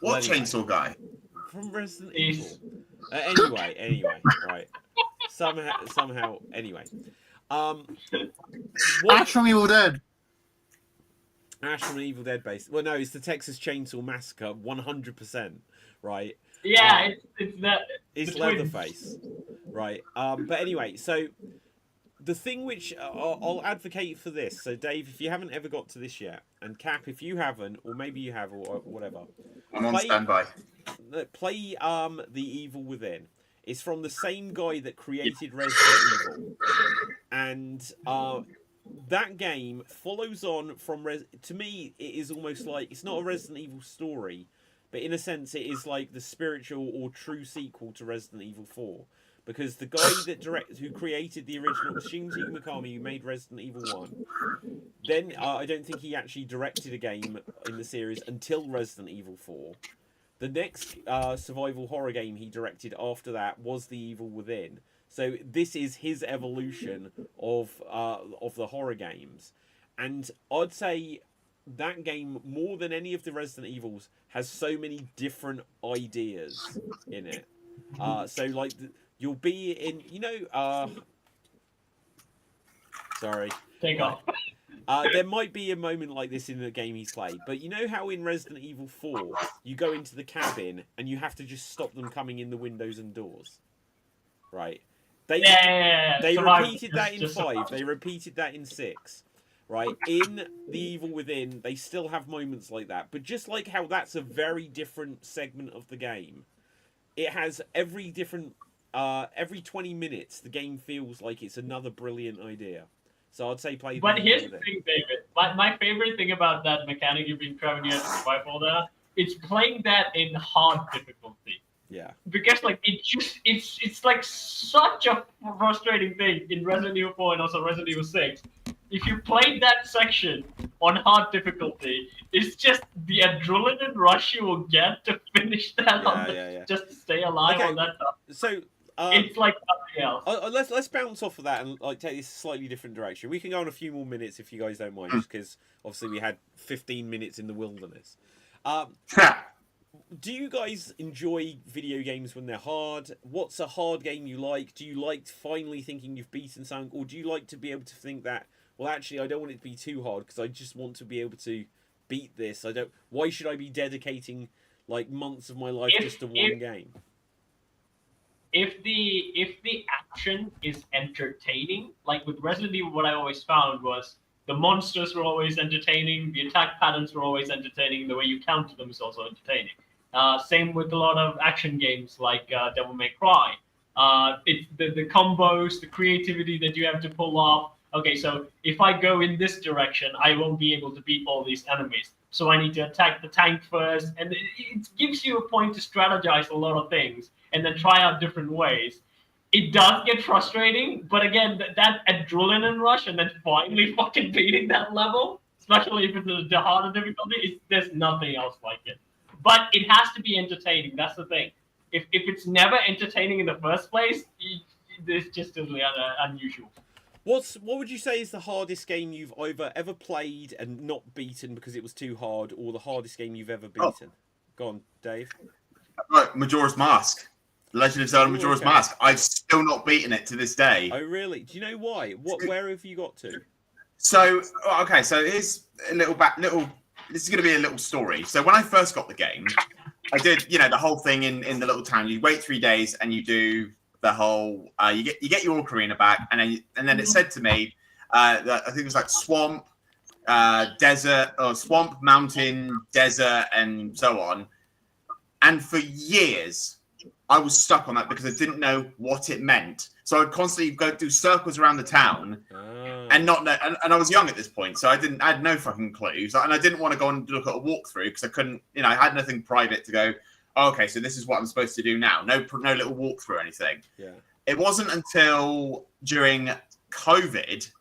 What Well, anyway. chainsaw guy? From Resident Evil. Anyway, right. Somehow, anyway. Ash from Evil Dead. Ash from Evil Dead based. Well, no, it's the Texas Chainsaw Massacre, 100%, right? Yeah, it's that. It's the twins. Leatherface, right? But anyway, so the thing which I'll advocate for this. So, Dave, if you haven't ever got to this yet, and Cap, if you haven't, or maybe you have, or whatever, I'm on standby. Play The Evil Within. It's from the same guy that created Resident Evil, and that game follows on from to me, it is almost like it's not a Resident Evil story, but in a sense, it is like the spiritual or true sequel to Resident Evil 4, because the guy who created the original Shinji Mikami, who made Resident Evil 1, then I don't think he actually directed a game in the series until Resident Evil 4. The next survival horror game he directed after that was The Evil Within. So this is his evolution of the horror games, and I'd say that game, more than any of the Resident Evils, has so many different ideas in it. So like you'll be in, sorry. Take off. There might be a moment like this in the game he's played, but you know how in Resident Evil 4 you go into the cabin and you have to just stop them coming in the windows and doors, right? They repeated that in 5. They repeated that in 6, right? In The Evil Within, they still have moments like that, but just like how that's a very different segment of the game, it has every 20 minutes the game feels like it's another brilliant idea. So I'd say play. But here's the thing, David. My favorite thing about that mechanic you've been trying to survive all that, it's playing that in hard difficulty. Yeah. Because like it's like such a frustrating thing in Resident Evil 4 and also Resident Evil 6. If you played that section on hard difficulty, it's just the adrenaline rush you will get to finish that just to stay alive on that stuff. So it's like nothing else. Let's bounce off of that and like take this a slightly different direction. We can go on a few more minutes if you guys don't mind, just because obviously we had 15 minutes in the wilderness. Do you guys enjoy video games when they're hard? What's a hard game you like? Do you like finally thinking you've beaten something, or do you like to be able to think that, well, actually, I don't want it to be too hard because I just want to be able to beat this. Why should I be dedicating like months of my life just to one game? If the action is entertaining, like with Resident Evil, what I always found was the monsters were always entertaining, the attack patterns were always entertaining, the way you counter them is also entertaining. Same with a lot of action games like Devil May Cry. It's the combos, the creativity that you have to pull off. Okay, so if I go in this direction, I won't be able to beat all these enemies. So I need to attack the tank first, and it gives you a point to strategize a lot of things and then try out different ways. It does get frustrating, but again, that adrenaline rush and then finally fucking beating that level, especially if it's the harder difficulty, there's nothing else like it. But it has to be entertaining. That's the thing. If it's never entertaining in the first place, this just is unusual. What would you say is the hardest game you've either ever played and not beaten because it was too hard, or the hardest game you've ever beaten? Go on, Dave. Right, Majora's Mask. Legend of Zelda Majora's Mask. I've still not beaten it to this day. Oh, really? Do you know why? Where have you got to? So, okay, so here's a this is going to be a little story. So when I first got the game, I did, the whole thing in the little town. You wait 3 days and you do the whole, you get your ocarina back, and then it said to me, that I think it was like swamp, desert, or swamp, mountain, desert, and so on. And for years, I was stuck on that because I didn't know what it meant. So I'd constantly go do circles around the town and not know. And I was young at this point, so I had no fucking clues. And I didn't want to go and look at a walkthrough because I couldn't, I had nothing private to go, oh, okay, so this is what I'm supposed to do now. No little walkthrough or anything. Yeah. It wasn't until during COVID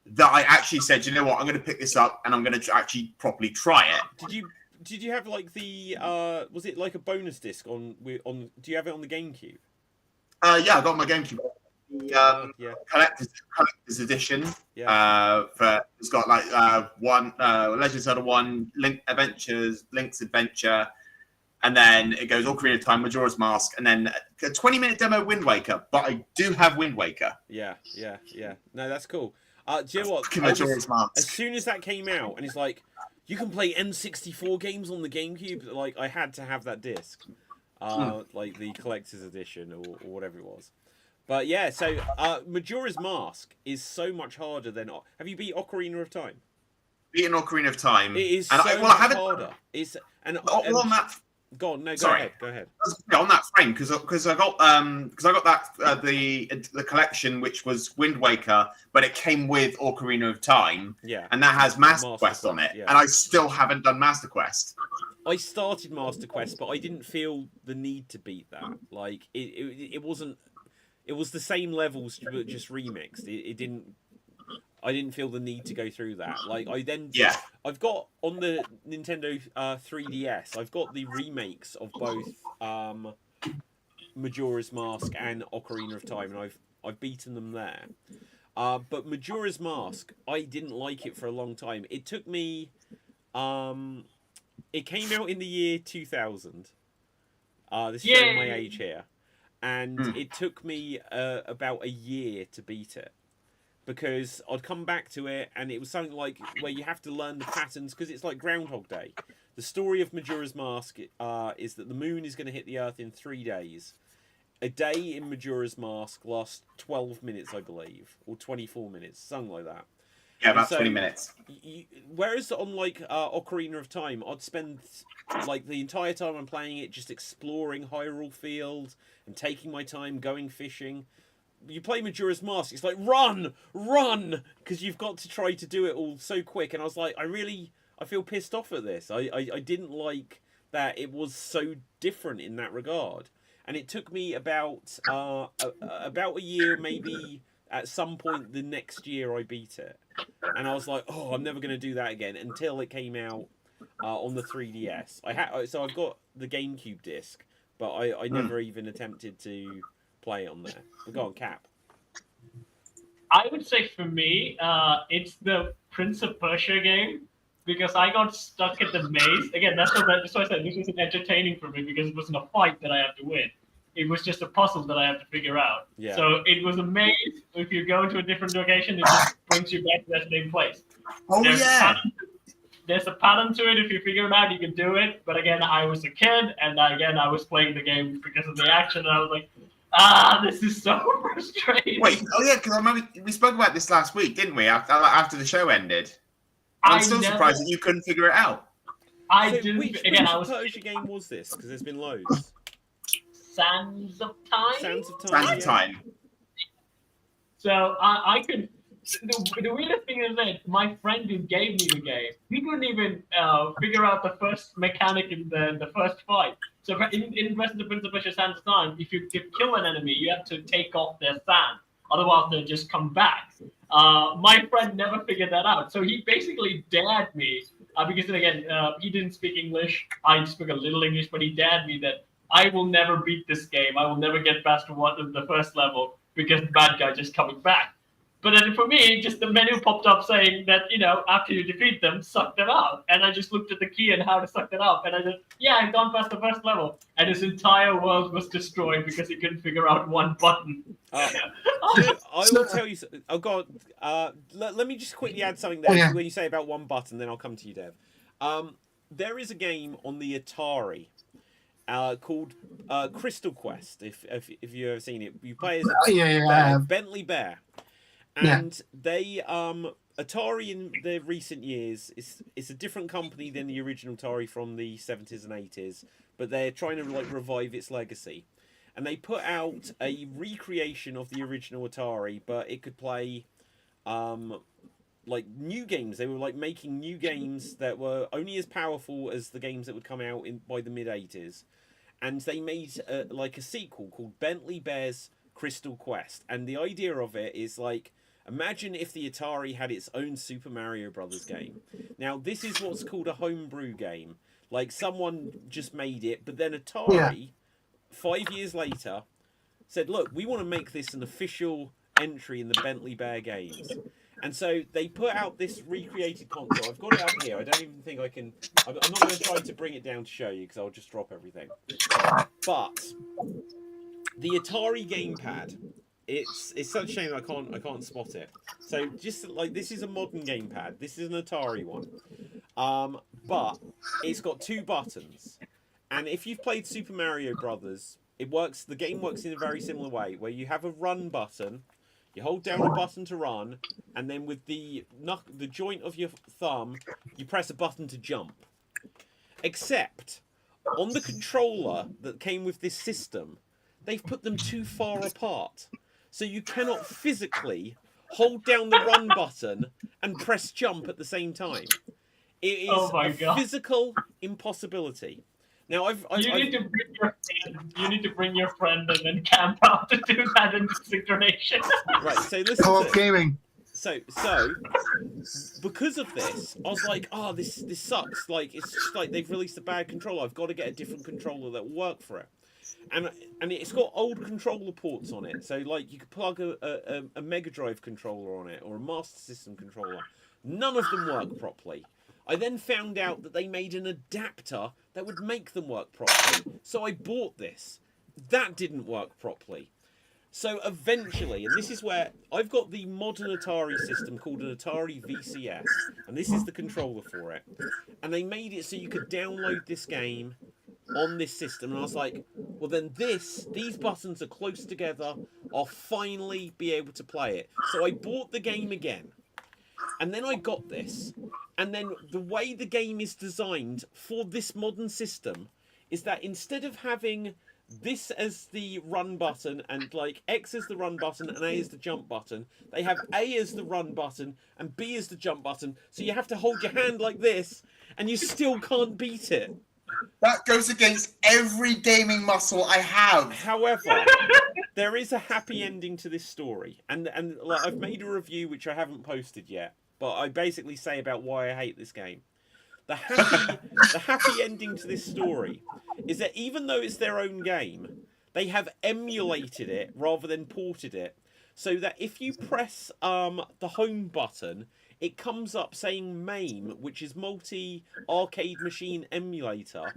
that I actually said, you know what, I'm going to pick this up and I'm going to actually properly try it. Did you have like the was it like a bonus disc on? Do you have it on the GameCube? Yeah, I got my GameCube. The collector's edition. Yeah. It's got like one Legend of Zelda 1, Link's Adventure, and then it goes Ocarina of Time, Majora's Mask, and then a 20-minute demo Wind Waker. But I do have Wind Waker. Yeah. No, that's cool. Do you know what? Majora's Mask. As soon as that came out, and it's like, you can play N64 games on the GameCube. Like, I had to have that disc, like the collector's edition or whatever it was. But yeah, so Majora's Mask is so much harder than. Have you beat Ocarina of Time? Beaten Ocarina of Time. It is so much harder. It's on that. Go on, no, Sorry. Go ahead. On that frame, because I got that the collection which was Wind Waker, but it came with Ocarina of Time, and that has Master Quest on it, and I still haven't done Master Quest. I started Master Quest, but I didn't feel the need to beat that. Like it wasn't. It was the same levels, but just remixed. It didn't. I didn't feel the need to go through that. Like I've got on the Nintendo 3DS. I've got the remakes of both Majora's Mask and Ocarina of Time, and I've beaten them there. But Majora's Mask, I didn't like it for a long time. It took me. It came out in the year 2000. This is showing my age here, and it took me about a year to beat it. Because I'd come back to it, and it was something like where you have to learn the patterns, because it's like Groundhog Day. The story of Majora's Mask is that the moon is going to hit the Earth in 3 days. A day in Majora's Mask lasts 12 minutes, I believe, or 24 minutes, something like that. Yeah, about 20 minutes. Whereas on like Ocarina of Time, I'd spend like the entire time I'm playing it just exploring Hyrule Field and taking my time going fishing. You play Majora's Mask, it's like, run! Because you've got to try to do it all so quick. And I was like, I feel pissed off at this. I didn't like that it was so different in that regard. And it took me about a year, maybe at some point the next year I beat it. And I was like, oh, I'm never going to do that again until it came out on the 3DS. So I've got the GameCube disc, but I never even attempted to play it on there. But go on, Cap. I would say for me, it's the Prince of Persia game, because I got stuck at the maze. Again, that's why I said this wasn't entertaining for me, because it wasn't a fight that I have to win. It was just a puzzle that I have to figure out. Yeah. So it was a maze. If you go to a different location, it just brings you back to that same place. Oh, there's a pattern to it. If you figure it out, you can do it. But again, I was a kid, and again, I was playing the game because of the action, and I was like, this is so frustrating. Wait, because I remember we spoke about this last week, didn't we? After the show ended. I'm still surprised that you couldn't figure it out. Which Persia game was this? Because there's been loads. Sands of Time. Sands of Time. So I could. The weirdest thing is that my friend who gave me the game, he couldn't even figure out the first mechanic in the first fight. So in Rest of the Prince of Persia Sands of Time, if you kill an enemy, you have to take off their sand. Otherwise, they'll just come back. My friend never figured that out. So he basically dared me, because again, he didn't speak English. I speak a little English, but he dared me that I will never beat this game. I will never get past the first level because the bad guy just coming back. But then for me, just the menu popped up saying that, after you defeat them, suck them out. And I just looked at the key and how to suck them out. And I just, I've gone past the first level. And his entire world was destroyed because he couldn't figure out one button. I will tell you, oh God, let me just quickly add something there when you say about one button, then I'll come to you, Dev. There is a game on the Atari called Crystal Quest, if you've ever seen it. You play as Bentley Bear. And they Atari in the recent years it's a different company than the original Atari from the 70s and 80s, but they're trying to like revive its legacy. and they put out a recreation of the original Atari, but it could play like new games. They were like making new games that were only as powerful as the games that would come out by the mid-80s. And they made like a sequel called Bentley Bear's Crystal Quest. And the idea of it is like, imagine if the Atari had its own Super Mario Brothers game. Now, this is what's called a homebrew game. Like, someone just made it, but then Atari, 5 years later, said, look, we want to make this an official entry in the Bentley Bear games. And so they put out this recreated console. I've got it up here. I don't even think I can... I'm not going to try to bring it down to show you, because I'll just drop everything. But the Atari gamepad... It's such a shame I can't spot it. So just like, this is a modern gamepad. This is an Atari one, but it's got 2 buttons. And if you've played Super Mario Brothers, it works. The game works in a very similar way, where you have a run button. You hold down a button to run, and then with the joint of your thumb, you press a button to jump. Except on the controller that came with this system, they've put them too far apart. So you cannot physically hold down the run button and press jump at the same time. It is a physical impossibility. Now, you need to bring your friend and then camp out to do that in synchronization. Right. So listen. Co-op gaming. So because of this, I was like, oh, this sucks. Like, it's just like they've released a bad controller. I've got to get a different controller that will work for it. And it's got old controller ports on it, so like you could plug a Mega Drive controller on it or a Master System controller. None of them work properly. I then found out that they made an adapter that would make them work properly. So I bought this. That didn't work properly. So eventually, and this is where I've got the modern Atari system called an Atari VCS, and this is the controller for it. And they made it so you could download this game on this system, and I was like, well then these buttons are close together, I'll finally be able to play it. So I bought the game again, and then I got this, and then the way the game is designed for this modern system is that instead of having this as the run button and like X as the run button and A as the jump button, they have A as the run button and B as the jump button, so you have to hold your hand like this and you still can't beat it. That goes against every gaming muscle I have. However, there is a happy ending to this story, and like, I've made a review which I haven't posted yet, but I basically say about why I hate this game. The happy ending to this story is that even though it's their own game, they have emulated it rather than ported it, so that if you press the home button, it comes up saying MAME, which is Multi-Arcade Machine Emulator,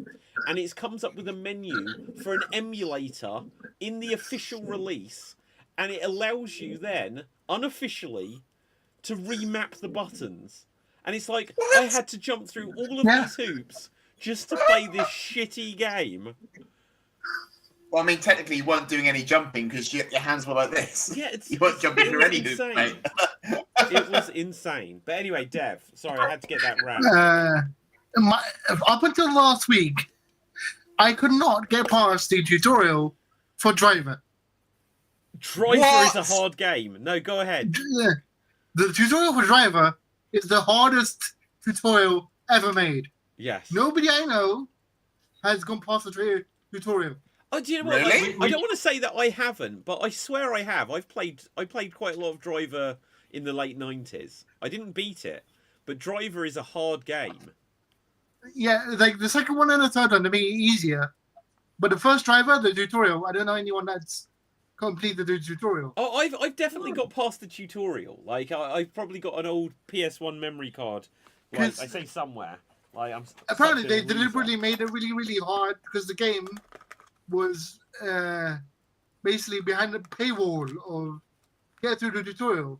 and it comes up with a menu for an emulator in the official release, and it allows you then, unofficially, to remap the buttons. And it's like, what? I had to jump through all of these hoops just to play this shitty game. Well, I mean, technically you weren't doing any jumping because your hands were like this. Yeah, you weren't jumping through any hoops, mate. It was insane. But anyway, Dev, sorry, I had to get that rant. Up until last week, I could not get past the tutorial for Driver. Driver is a hard game. No, go ahead. The tutorial for Driver is the hardest tutorial ever made. Yes. Nobody I know has gone past the tutorial. Oh, do you know what? Really? Like, I don't want to say that I haven't, but I swear I have. I played quite a lot of Driver in the late 90s. I didn't beat it, but Driver is a hard game. Yeah, like the second one and the third one to me easier, but the first Driver, the tutorial, I don't know anyone that's completed the tutorial. Oh, I've definitely got past the tutorial. Like I've probably got an old PS1 memory card. Like I say somewhere. Like apparently they deliberately made it really, really hard because the game was basically behind the paywall of get through the tutorial.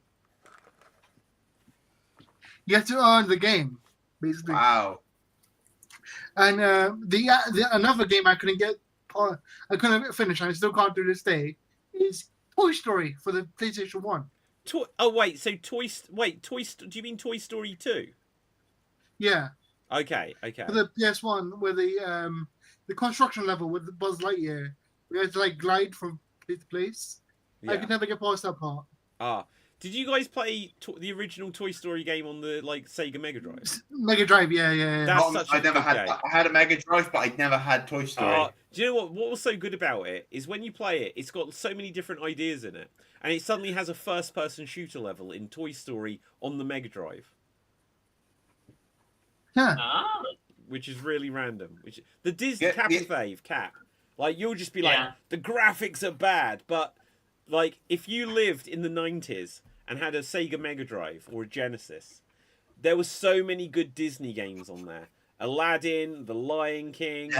You have to earn the game, basically. Wow. And the another game I couldn't finish, and I still can't to this day, is Toy Story for the PlayStation 1. Do you mean Toy Story 2? Yeah. Okay. For the PS1, where the construction level with the Buzz Lightyear We had to like glide from place to place. I Yeah. could never get past that part. Did you guys play the original Toy Story game on the like Sega Mega Drive? Mega Drive, yeah. That's such a I never good had. game. I had a Mega Drive, but I never had Toy Story. Do you know what? What was so good about it is when you play it, it's got so many different ideas in it, and it suddenly has a first-person shooter level in Toy Story on the Mega Drive, Yeah. Ah, which is really random. Which the Disney Cap, like you'll just be like, Yeah. the graphics are bad, but like if you lived in the 90s and had a Sega Mega Drive or a Genesis, there were so many good Disney games on there. Aladdin, The Lion King,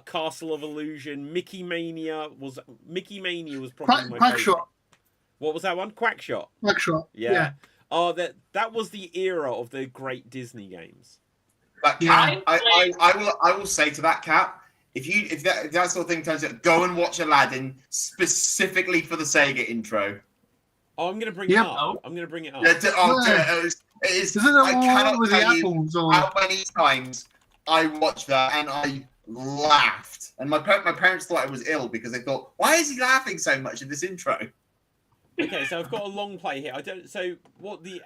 Castle of Illusion, Mickey Mania was probably my favorite. Quackshot. What was that one? Quackshot. Quackshot. Yeah. Oh, that was the era of the great Disney games. But Cap, I will say to that, Cap, if that sort of thing turns out, go and watch Aladdin specifically for the Sega intro. Oh, I'm gonna bring it up. I'm gonna bring it up. It is. Isn't it I cannot with the tell you apples or... how many times I watched that and I laughed. And my parents thought I was ill because they thought, why is he laughing so much in this intro? Okay, so I've got a long play here.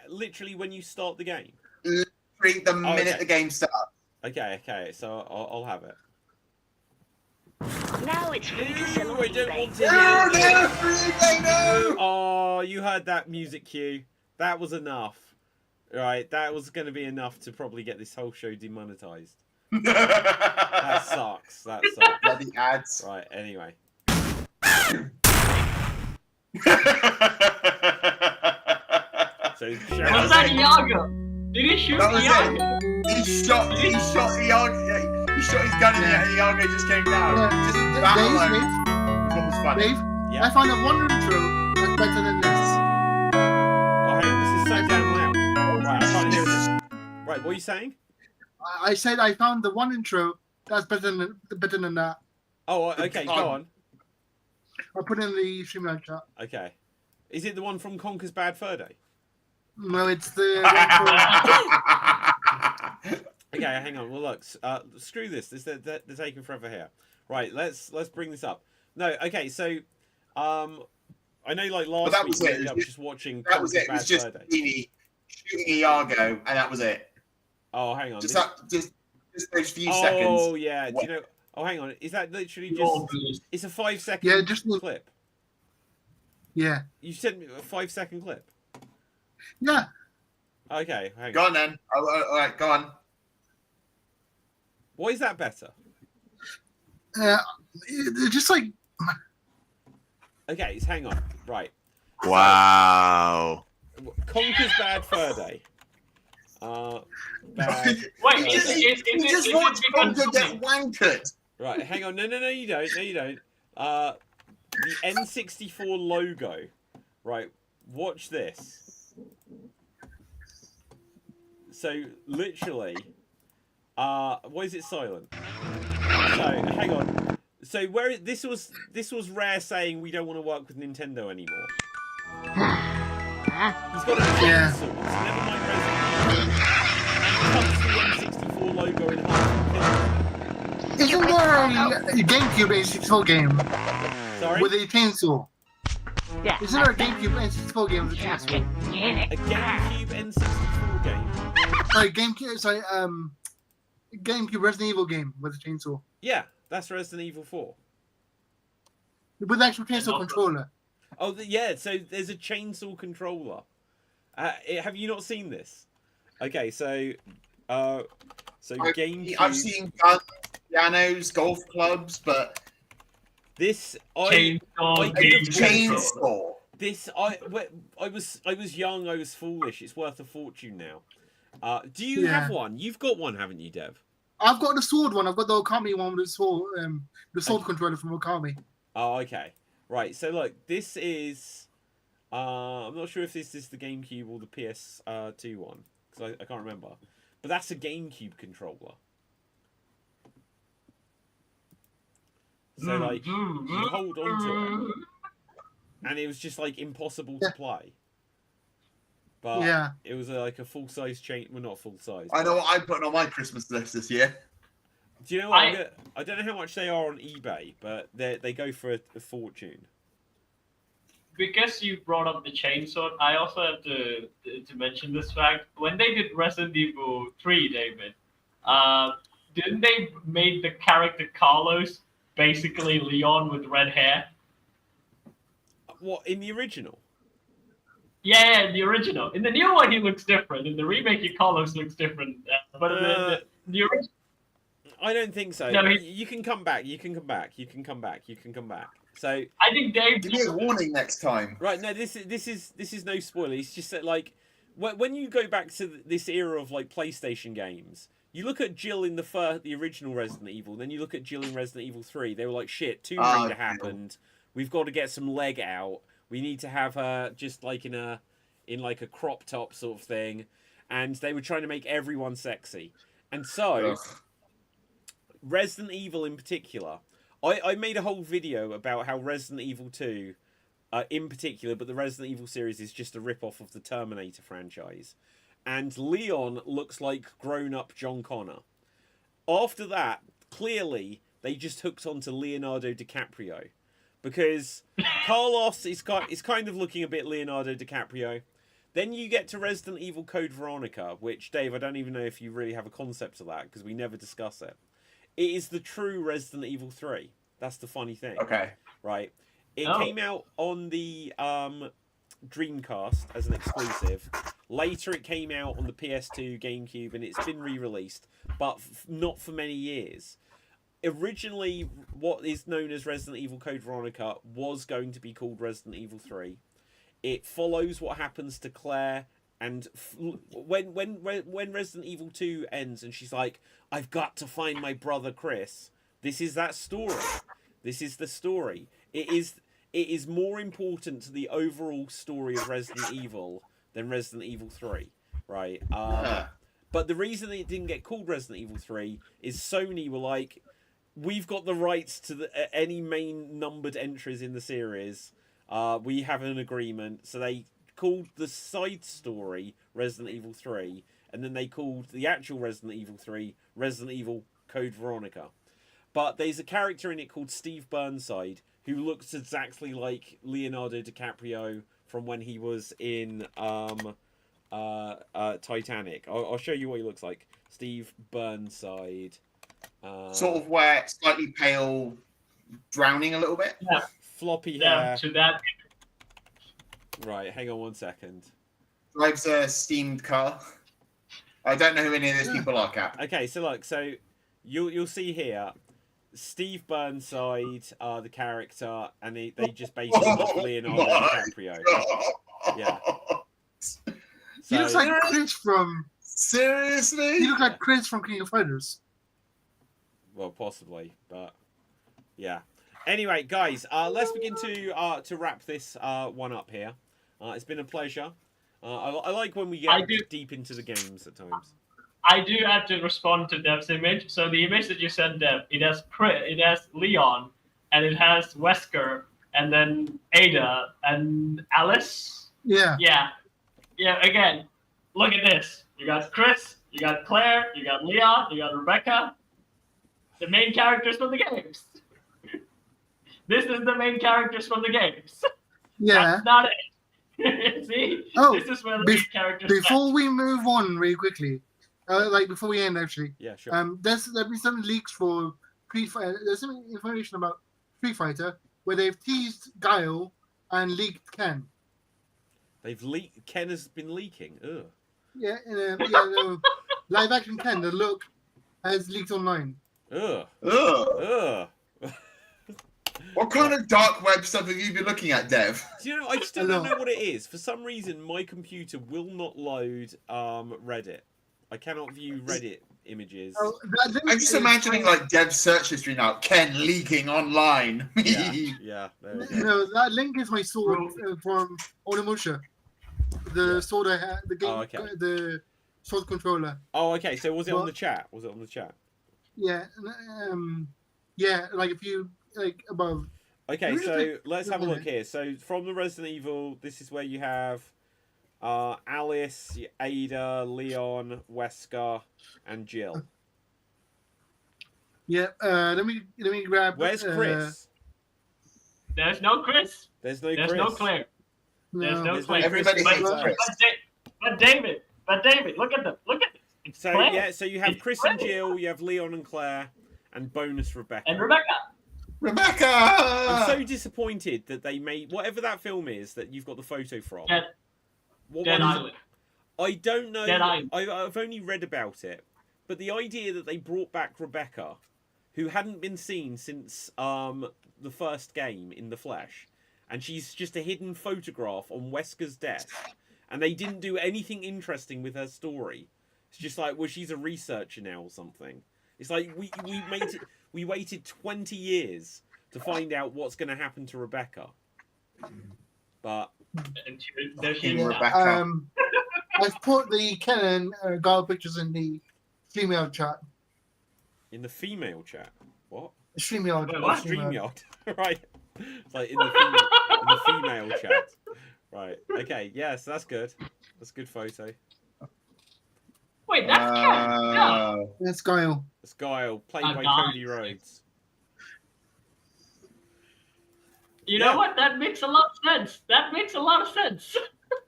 Literally when you start the game? Literally the minute the game starts. Okay, so I'll have it. Now it's free to sell on I don't eBay. want to hear No! Oh, you heard that music cue. That was enough. Right, that was going to be enough to probably get this whole show demonetized. That sucks. That sucks. Bloody ads. Right, anyway. So, was that Iago? Did he shoot That was Iago? He shot Iago. He shot his gun in the air and Iago just came down. Just that alone. Dave, What was funny. Dave, Yeah. I found a one intro that's better than this. Oh, hang on, this is so damn loud. Right, I can't hear this. Right, what are you saying? I said I found the one intro that's better than that. Oh, okay, go on. I put it in the Xstreamed chat. Okay. Is it the one from Conker's Bad Fur Day? No, it's the Okay, hang on. Well, look, screw this. They're taking forever here. Right, let's bring this up. No, okay, so I know like last week we ended up just watching That was Conker's it. It was Bad just Fur Day. Genie shooting Iago, and that was it. Oh, hang on. Just this- those few seconds. Oh, yeah. Do you know? Oh, hang on. Is that literally Oh, just? It's a 5-second Yeah, just clip. yeah. You sent me a 5-second clip. Yeah. Okay, hang Go on. on then. All right, go on. Why is that better? It's just like Okay, hang on. Right. Wow. Conker's Bad Fur Day. Bad. Wait, You is just it watch because Conker get wankered. Right, hang on. No, you don't. No, you don't. The N64 logo. Right, watch this. So, literally, why is it silent? So, hang on. So, this was Rare saying we don't want to work with Nintendo anymore. He's got a Yeah. chainsaw, so never mind Resident Evil. And he cuts the N64 logo in half. isn't there a GameCube N64 game Sorry? with a chainsaw? Yeah. Isn't there a GameCube N64 game with a chainsaw? A GameCube N64 game? Sorry, GameCube Resident Evil game with a chainsaw. Yeah, that's Resident Evil 4. With the actual chainsaw controller. Oh, yeah, so there's a chainsaw controller. Have you not seen this? Okay, so GameCube... I've seen guns, pianos, golf clubs, but This... Chainsaw I- chainsaw. This... I was young, I was foolish. It's worth a fortune now. Do you have one? You've got one, haven't you, Dev? I've got the sword one. I've got the Okami one with the sword controller from Okami. Oh, okay. Right, so look, this is... I'm not sure if this is the GameCube or the PS2 one, because I can't remember. But that's a GameCube controller. So, like, you hold on to it, and it was just, like, impossible to play. But Yeah. it was like a full-size chain... Well, not full-size. I know what I'm putting on my Christmas list this year. Do you know what? I don't know how much they are on eBay, but they go for a fortune. Because you brought up the chainsaw, I also have to mention this fact. When they did Resident Evil 3, David, didn't they make the character Carlos basically Leon with red hair? What, in the original? Yeah, in the original. In the new one, he looks different. In the remake, Carlos looks different. But in the original, I don't think so. No, you can come back. You can come back. You can come back. You can come back. So I think Dave. Give me a warning next time. right, no, this is no spoiler. It's just that, like, when you go back to this era of like PlayStation games, you look at Jill in the original Resident Evil, then you look at Jill in Resident Evil 3. They were like, shit, Tomb Raider happened. We've got to get some leg out. We need to have her just like in like a crop top sort of thing, and they were trying to make everyone sexy, and so. Ugh. Resident Evil in particular, I made a whole video about how Resident Evil 2, in particular, but the Resident Evil series is just a rip-off of the Terminator franchise. And Leon looks like grown-up John Connor. After that, clearly, they just hooked onto Leonardo DiCaprio. Because Carlos is kind of looking a bit Leonardo DiCaprio. Then you get to Resident Evil Code Veronica, which, Dave, I don't even know if you really have a concept of that, because we never discuss it. It is the true Resident Evil 3. That's the funny thing. Okay. Right? It came out on the Dreamcast as an exclusive. Later it came out on the PS2, GameCube, and it's been re-released, but not for many years. Originally, what is known as Resident Evil Code Veronica was going to be called Resident Evil 3. It follows what happens to Claire, and when Resident Evil 2 ends and she's like, I've got to find my brother Chris, this is that story. This is the story. It is more important to the overall story of Resident Evil than Resident Evil 3, right? But the reason it didn't get called Resident Evil 3 is Sony were like, we've got the rights to any main numbered entries in the series. We have an agreement, so they called the side story Resident Evil 3, and then they called the actual Resident Evil 3 Resident Evil Code Veronica. But there's a character in it called Steve Burnside who looks exactly like Leonardo DiCaprio from when he was in Titanic. I'll show you what he looks like. Steve Burnside. Sort of where slightly pale, drowning a little bit. Yeah. Floppy hair. Yeah, to that. Right, hang on 1 second. Drives a steamed car. I don't know who any of those people are, Cap. Okay, so look, so you'll see here, Steve Burnside, the character, and they just basically look Leonardo DiCaprio. Yeah. He looks like Chris from. Seriously? He looks like Chris from King of Fighters. Well, possibly, but yeah. Anyway, guys, let's begin to wrap this one up here. It's been a pleasure. I like when we get deep into the games at times. I do have to respond to Dev's image. So the image that you sent, Dev, it has Leon, and it has Wesker, and then Ada, and Alice. Yeah. Yeah. Yeah, again, look at this. You got Chris, you got Claire, you got Leon, you got Rebecca. The main characters from the games. This is the main characters from the games. Yeah. That's not it. See? Oh, this is where the main characters before we move on really quickly, before we end actually. Yeah, sure. There's been some leaks for Street Fighter. There's some information about Street Fighter where they've teased Guile and leaked Ken. They've leaked. Ken has been leaking. Ugh. Yeah, no, live action Ken. The look has leaked online. Ugh. Ugh. Ugh. What kind of dark web stuff have you been looking at, Dev? Do you know? I still don't know what it is. For some reason, my computer will not load Reddit. I cannot view Reddit images. Oh, I'm just imagining like Dev's search history now. Ken leaking online. Yeah. There we go. No, that link is my sword from Onimusha. The sword I had, the game, the sword controller. Oh, okay. So was it on the chat? Was it on the chat? Yeah, yeah. Like if you above. Okay, so let's have a look here. So from the Resident Evil, this is where you have Alice, Ada, Leon, Wesker, and Jill. Yeah. Let me grab. Where's Chris? There's no Chris. There's no There's Chris. no Claire. There's no There's no Claire. Everybody Chris. hates Chris. But David, look at them. Look at this. It's So Claire yeah, so you have It's Chris Claire. and Jill, you have Leon and Claire, and bonus Rebecca. and Rebecca. Rebecca! I'm so disappointed that they made whatever that film is that you've got the photo from. Dead, What Dead one is it? Island. I don't know. Dead Island. I've only read about it, but the idea that they brought back Rebecca, who hadn't been seen since the first game in the flesh, and she's just a hidden photograph on Wesker's desk, and they didn't do anything interesting with her story. It's just like, well, she's a researcher now or something. It's like we waited 20 years to find out what's going to happen to Rebecca, but And there she is. Fucking now. Rebecca. I've put the Canon Guile pictures in the female chat. in the female chat, what? StreamYard. Wait, Oh, what? StreamYard. Right. It's like in the female chat. Right. Okay. Yes, that's good. That's a good photo. Wait, that's Cat. Yeah. That's Guile. It's Guile, played by guys. Cody Rhodes. You Yeah. know what? That makes a lot of sense. That makes a lot of sense.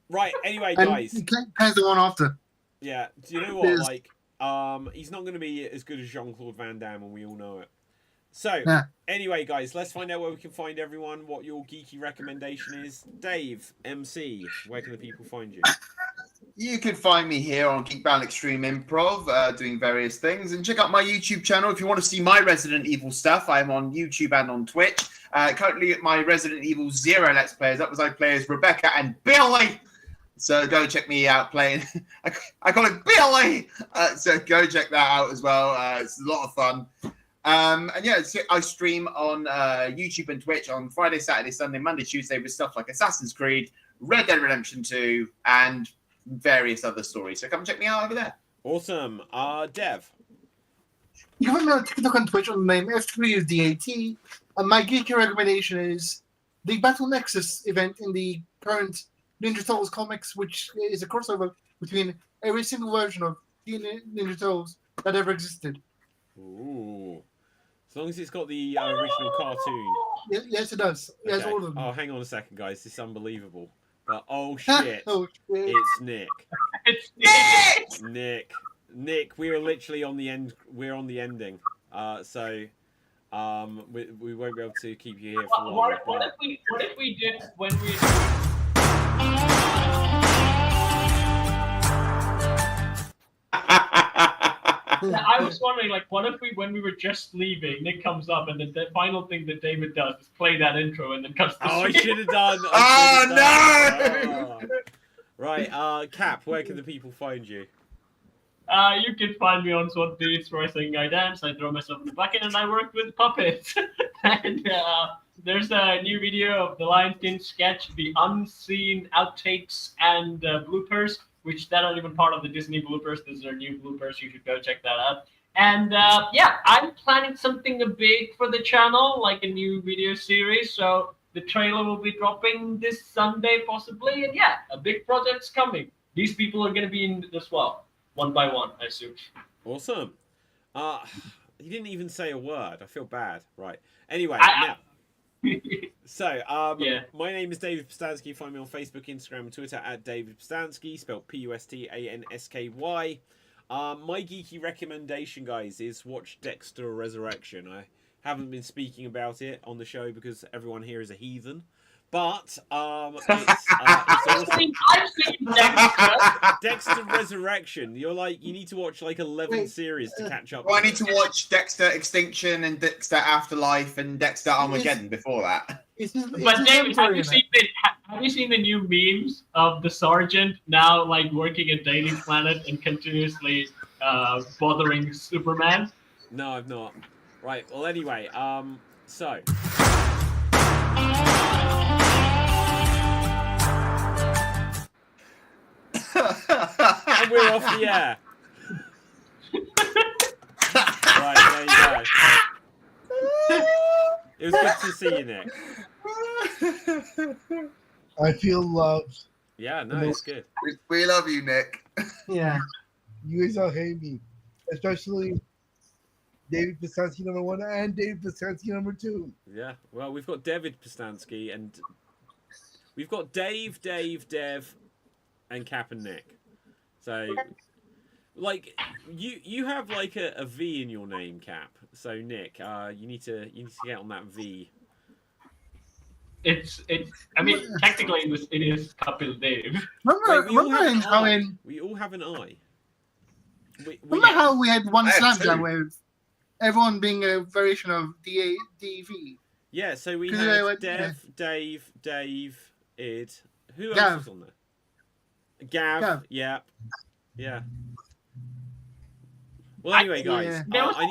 Right. Anyway, And guys. Ken's the one after. Yeah. Do you know what? There's- Like, he's not going to be as good as Jean-Claude Van Damme, and we all know it. So, Nah. anyway, guys, let's find out where we can find everyone. What your geeky recommendation is. Dave, MC, where can the people find you? You can find me here on Geek Battle Extreme Improv, doing various things. And check out my YouTube channel if you want to see my Resident Evil stuff. I'm on YouTube and on Twitch. Currently at my Resident Evil 0 Let's Plays up as I play as Rebecca and Billy. So go check me out playing. I call it Billy. So go check that out as well. It's a lot of fun. And yeah, I stream on YouTube and Twitch on Friday, Saturday, Sunday, Monday, Tuesday with stuff like Assassin's Creed, Red Dead Redemption 2, and various other stories. So come check me out over there. Awesome. Dev. You can find me on TikTok and Twitch on the name F3DAT. And my geeky recommendation is the Battle Nexus event in the current Ninja Turtles comics, which is a crossover between every single version of the Ninja Turtles that ever existed. Ooh. As long as it's got the original cartoon. Yes, it does. Yes, Okay. all of them. Oh, hang on a second, guys. This is unbelievable. But oh shit, Oh, shit. it's Nick. It's Nick, we are literally on the end. We're on the ending. So we won't be able to keep you here for long. what if we did when we I was wondering, like, what if when we were just leaving, Nick comes up and the final thing that David does is play that intro and then cuts the Oh, I screen. should have done. Oh, no! Right, Cap, where can the people find you? You can find me on Swat Beats where I sing, I dance, I throw myself in the bucket, and I work with puppets. And there's a new video of the Lion King sketch, the unseen outtakes and bloopers, which that aren't even part of the Disney bloopers. These are new bloopers. You should go check that out. And yeah, I'm planning something big for the channel, like a new video series. So the trailer will be dropping this Sunday, possibly. And yeah, a big project's coming. These people are going to be in as well, one by one, I assume. Awesome. He didn't even say a word. I feel bad. Right. Anyway, I- now. So, Yeah. my name is David Postansky. Find me on Facebook, Instagram, and Twitter at David Postansky, spelled Pustansky. My geeky recommendation, guys, is watch Dexter Resurrection. I haven't been speaking about it on the show because everyone here is a heathen. But it's awesome. I've seen Dexter. Dexter Resurrection. You need to watch like 11 series to catch up. Well, I with need to it. watch Dexter Extinction and Dexter Afterlife and Dexter Armageddon before that. But David, have you seen the new memes of the sergeant now like working at Daily Planet and continuously bothering Superman? No, I've not. Right. Well, anyway, so. And we're off the air. Right, there you go. It was good to see you, Nick. I feel loved. Yeah, no, it's good. We love you, Nick. Yeah. You guys all hate me, especially David Pistansky number 1 and David Pistansky number 2. Yeah. Well, we've got David Pistansky and we've got Dave, Dev, and Cap and Nick. So, like, you have like a V in your name, Cap. So Nick, you need to get on that V. I mean, technically it is Kapil Dev. We all have an I. Remember how we had one I have Slam two. Jam with everyone being a variation of DV? Yeah, so we 'Cause had went- Dave, Id. Who else Gav. was on there? Gav. Yeah. Well, anyway, guys, Yeah. I need